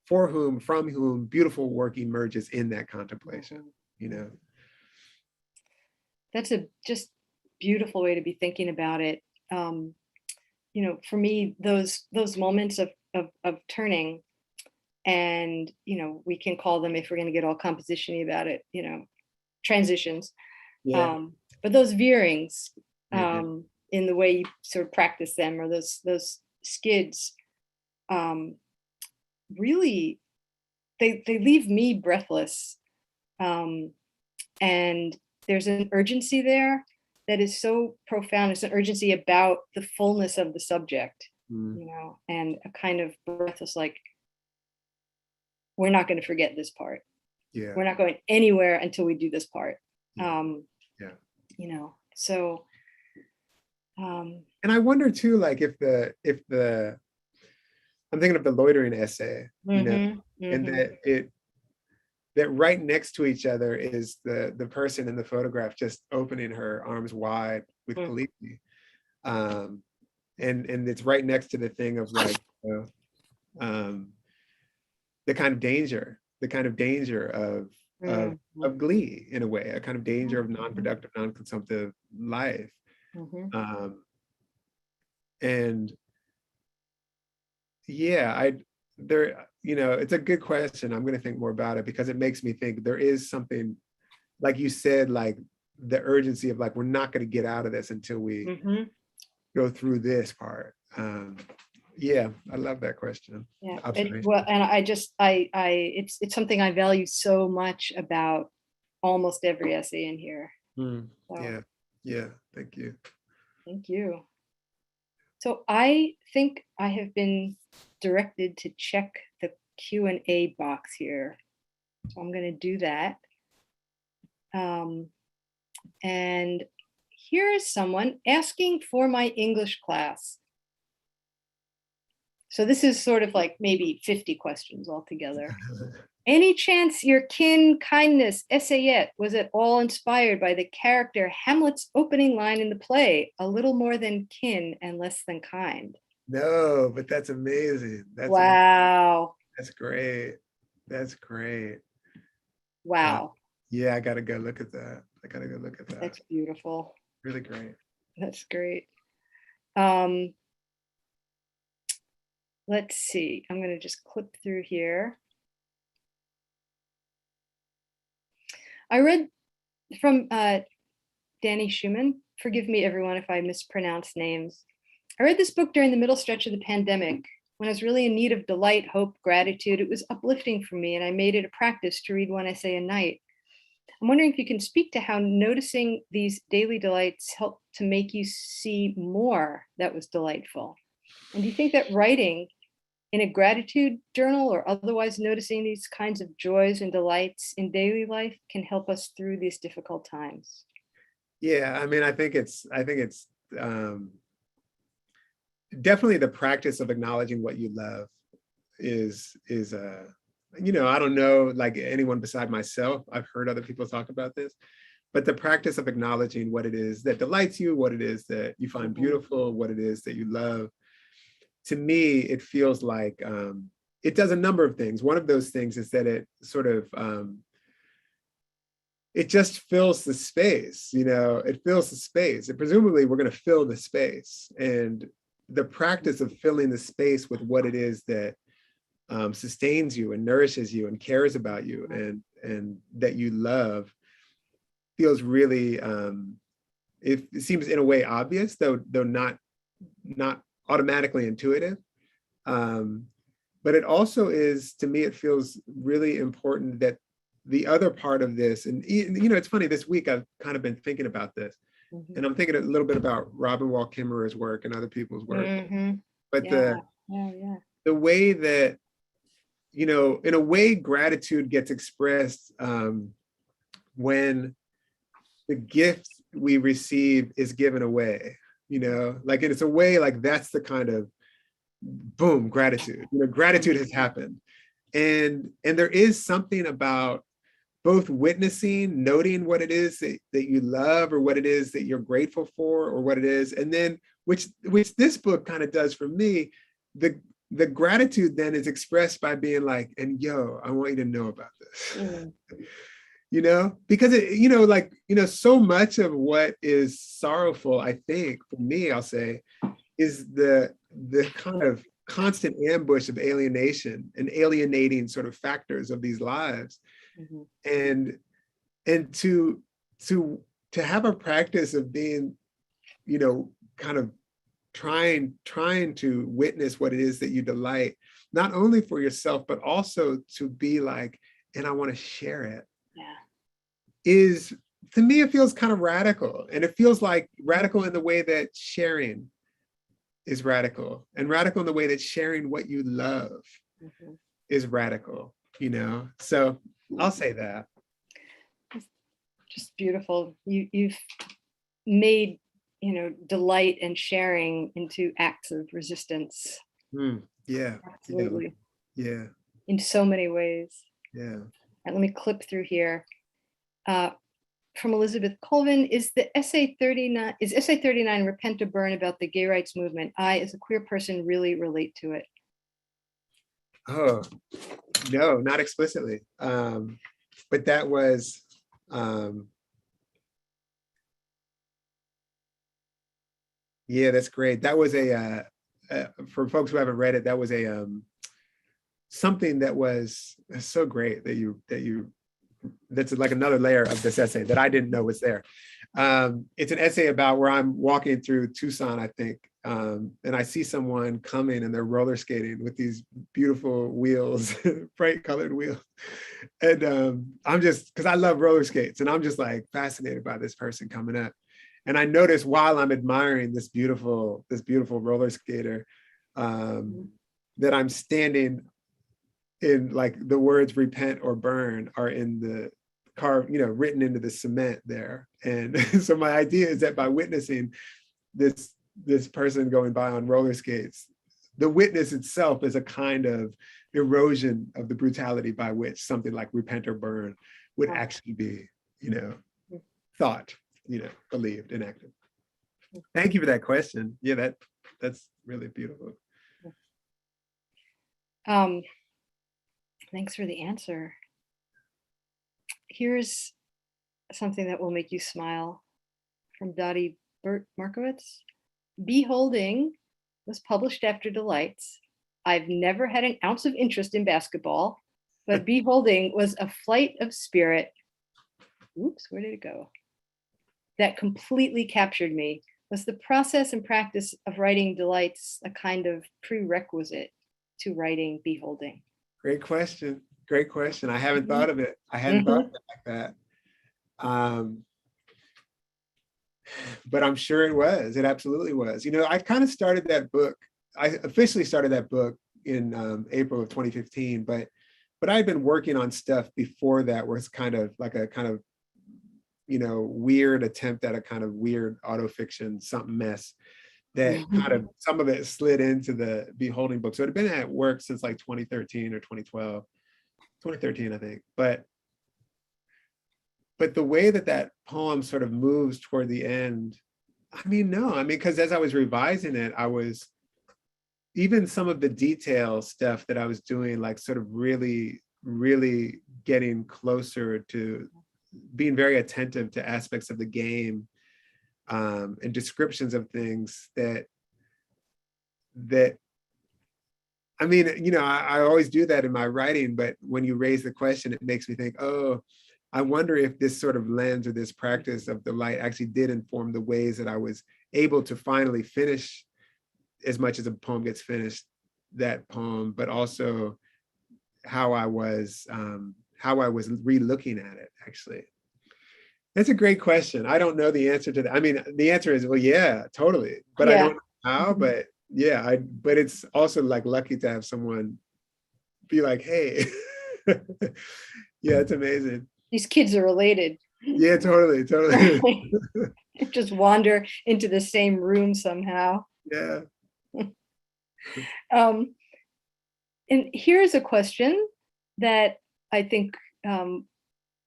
from whom beautiful work emerges in that contemplation, you know. That's a just beautiful way to be thinking about it. You know, for me, those moments of turning, and, you know, we can call them, if we're going to get all composition-y about it, you know, transitions. Yeah. But those veerings, Yeah. in the way you sort of practice them, or those skids, really, they leave me breathless. And there's an urgency there that is so profound. It's an urgency about the fullness of the subject, you know, and a kind of breathless, like, we're not going to forget this part. Yeah. We're not going anywhere until we do this part. Yeah. You know, so. And I wonder too, like, if the I'm thinking of the Loitering essay, you know, and that right next to each other is the person in the photograph just opening her arms wide with Khaleesi. And it's right next to the thing of, like, you know, the kind of danger of glee, in a way, a kind of danger of non-productive, non-consumptive life. And yeah, you know, it's a good question. I'm going to think more about it, because it makes me think there is something, like you said, like the urgency of, like, we're not going to get out of this until we go through this part. Yeah, I love that question. Yeah, well, and it's something I value so much about almost every essay in here. So. Yeah, thank you. Thank you. So I think I have been directed to check the Q&A box here. So I'm going to do that. And here is someone asking for my English class. So this is sort of like maybe 50 questions altogether. Any chance your kin kindness essayette was at all inspired by the character Hamlet's opening line in the play, a little more than kin and less than kind? No, but that's amazing. Wow. That's great. That's great. Wow. Yeah, I gotta go look at that. That's beautiful. Really great. That's great. Let's see. I'm going to just clip through here. I read from Danny Schumann. Forgive me, everyone, if I mispronounce names. I read this book during the middle stretch of the pandemic, when I was really in need of delight, hope, gratitude. It was uplifting for me, and I made it a practice to read one essay a night. I'm wondering if you can speak to how noticing these daily delights helped to make you see more that was delightful. And do you think that writing in a gratitude journal or otherwise noticing these kinds of joys and delights in daily life can help us through these difficult times? Yeah, I mean, I think it's definitely the practice of acknowledging what you love is you know, I don't know, like anyone beside myself, I've heard other people talk about this, but the practice of acknowledging what it is that delights you, what it is that you find beautiful, what it is that you love. To me, it feels like it does a number of things. One of those things is that it sort of, it just fills the space, you know, it fills the space. And presumably we're going to fill the space. And the practice of filling the space with what it is that sustains you and nourishes you and cares about you and that you love feels really, it seems in a way obvious, though not automatically intuitive. But it also is, to me, it feels really important that the other part of this, and you know, it's funny, this week I've kind of been thinking about this, and I'm thinking a little bit about Robin Wall Kimmerer's work and other people's work. But the way that, you know, in a way, gratitude gets expressed when the gift we receive is given away, you know, like it's a way, like that's the kind of boom, gratitude, you know, gratitude has happened. And there is something about both witnessing, noting what it is that you love, or what it is that you're grateful for, or what it is, and then which this book kind of does for me, the gratitude then is expressed by being like, and yo, I want you to know about this. Mm. You know, because it, so much of what is sorrowful, I think, for me, I'll say, is the kind of constant ambush of alienation and alienating sort of factors of these lives. Mm-hmm. And to have a practice of being, kind of trying to witness what it is that you delight, not only for yourself, but also to be like, and I want to share it. Is, to me, it feels kind of radical, and it feels like radical in the way that sharing is radical, and radical in the way that sharing what you love is radical, so I'll say that. Just beautiful. You've made, delight and sharing into acts of resistance. Yeah. Absolutely. Yeah. In so many ways. Yeah. And let me clip through here. From Elizabeth Colvin, is essay 39 Repent or Burn about the gay rights movement? I, as a queer person, really relate to it. Oh, no, not explicitly. But that was, yeah, that's great. That was for folks who haven't read it, that was something that was so great that's like another layer of this essay that I didn't know was there. It's an essay about where I'm walking through Tucson, I think, and I see someone coming and they're roller skating with these beautiful wheels, bright colored wheels. And I'm just, because I love roller skates, and I'm just like fascinated by this person coming up. And I notice while I'm admiring this beautiful roller skater, that I'm standing in, like, the words repent or burn are in the written into the cement there. And so my idea is that by witnessing this person going by on roller skates, the witness itself is a kind of erosion of the brutality by which something like repent or burn would actually be, thought, believed, enacted. Thank you for that question. Yeah, that's really beautiful. Thanks for the answer. Here's something that will make you smile from Dottie Burt Markowitz. Beholding was published after Delights. I've never had an ounce of interest in basketball, but Beholding was a flight of spirit. Oops, where did it go? That completely captured me. Was the process and practice of writing Delights a kind of prerequisite to writing Beholding? Great question. I haven't thought of it. I hadn't thought of it like that. But I'm sure it was. It absolutely was. I kind of started that book. I officially started that book in April of 2015, but I had been working on stuff before that where it's kind of like a kind of, weird attempt at a kind of weird autofiction, something mess that kind of, some of it slid into the Beholding book. So it had been at work since like 2013 or 2012, 2013, I think. But the way that poem sort of moves toward the end, because as I was revising it, I was, even some of the detail stuff that I was doing, like sort of really, really getting closer to being very attentive to aspects of the game, and descriptions of things that I always do that in my writing, but when you raise the question, it makes me think, oh, I wonder if this sort of lens or this practice of delight actually did inform the ways that I was able to finally finish, as much as a poem gets finished, that poem, but also how I was re-looking at it, actually. That's a great question. I don't know the answer to that. The answer is, well, yeah, totally. But I don't know how, but yeah, but it's also like lucky to have someone be like, hey, yeah, it's amazing. These kids are related. Yeah, totally. Just wander into the same room somehow. Yeah. And here's a question that I think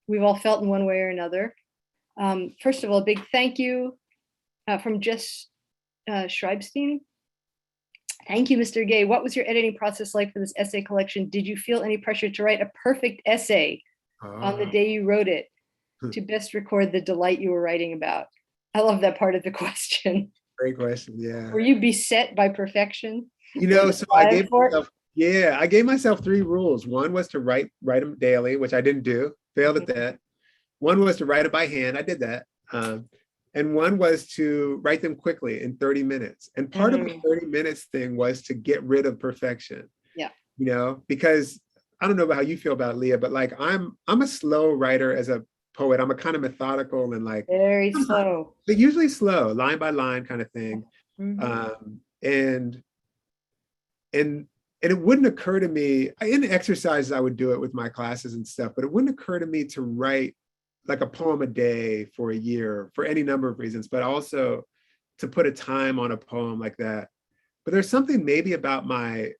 we've all felt in one way or another. First of all, a big thank you from Jess Schreibstein. Thank you, Mr. Gay. What was your editing process like for this essay collection? Did you feel any pressure to write a perfect essay on the day you wrote it to best record the delight you were writing about? I love that part of the question. Great question. Yeah. Were you beset by perfection? So I gave myself 3 rules. One was to write them daily, which I didn't do, failed at that. One was to write it by hand. I did that. And one was to write them quickly in 30 minutes. And part of the 30 minutes thing was to get rid of perfection. Yeah. Because I don't know how you feel about it, Lia, but like I'm a slow writer as a poet. I'm a kind of methodical and like very slow, but usually slow, line by line kind of thing. And it wouldn't occur to me in exercises, I would do it with my classes and stuff, but it wouldn't occur to me to write like a poem a day for a year for any number of reasons, but also to put a time on a poem like that. But there's something maybe about my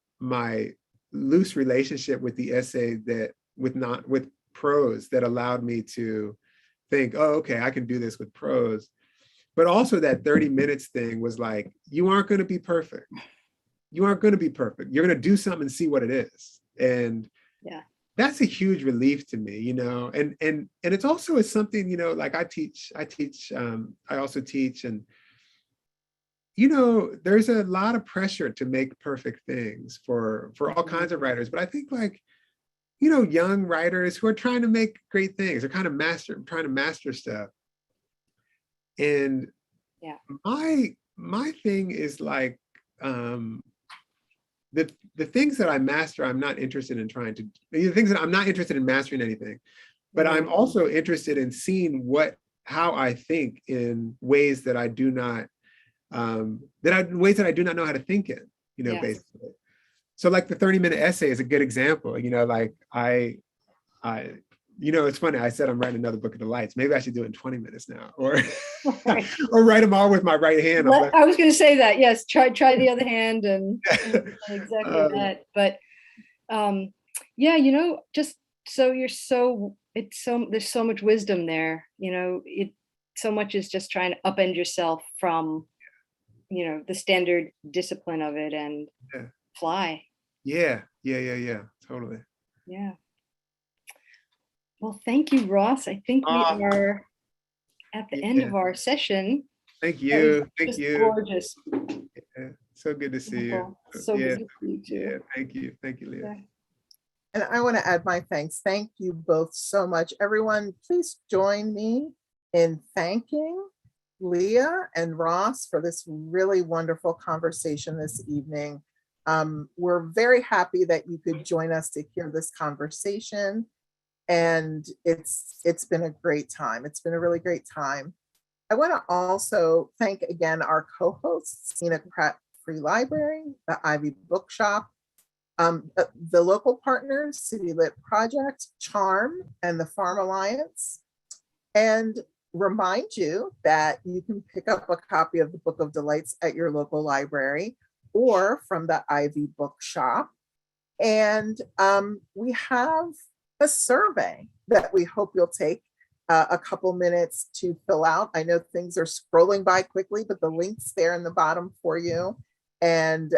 loose relationship with the essay that with prose that allowed me to think, oh, okay, I can do this with prose. But also that 30 minutes thing was like, you aren't going to be perfect. You aren't going to be perfect. You're going to do something and see what it is. And yeah, that's a huge relief to me, and it's also is something, like I also teach, and there's a lot of pressure to make perfect things for all kinds of writers. But I think like, young writers who are trying to make great things, are kind of trying to master stuff. And yeah, my thing is like, the things that I master, I'm not interested in the things that I'm not interested in mastering anything, but I'm also interested in seeing how I think in ways that I do not, ways that I do not know how to think in, basically. So like the 30-minute essay is a good example, like it's funny, I said I'm writing another book of delights. Maybe I should do it in 20 minutes now, or or write them all with my right hand. I was going to say that. Yes, try the other hand and exactly that. But yeah, just so there's so much wisdom there. So much is just trying to upend yourself from the standard discipline of it and fly. Yeah, totally. Yeah. Well, thank you, Ross. I think we are at the end of our session. Thank you. Thank you. Gorgeous. Yeah, so good to see you. So good to see you too. Yeah, thank you. Thank you, Lia. Yeah. And I want to add my thanks. Thank you both so much. Everyone, please join me in thanking Lia and Ross for this really wonderful conversation this evening. We're very happy that you could join us to hear this conversation. And it's been a great time. It's been a really great time. I want to also thank again our co-hosts, Enoch Pratt Free Library, the Ivy Bookshop, the local partners, CityLit Project, Charm, and the Farm Alliance. And remind you that you can pick up a copy of the Book of Delights at your local library or from the Ivy Bookshop. And we have a survey that we hope you'll take a couple minutes to fill out. I know things are scrolling by quickly, but the link's there in the bottom for you. And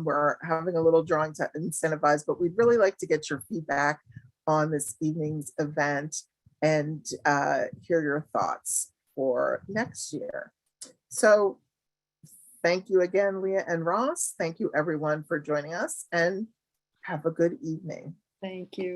we're having a little drawing to incentivize, but we'd really like to get your feedback on this evening's event and hear your thoughts for next year. So thank you again, Lia and Ross. Thank you everyone for joining us and have a good evening. Thank you.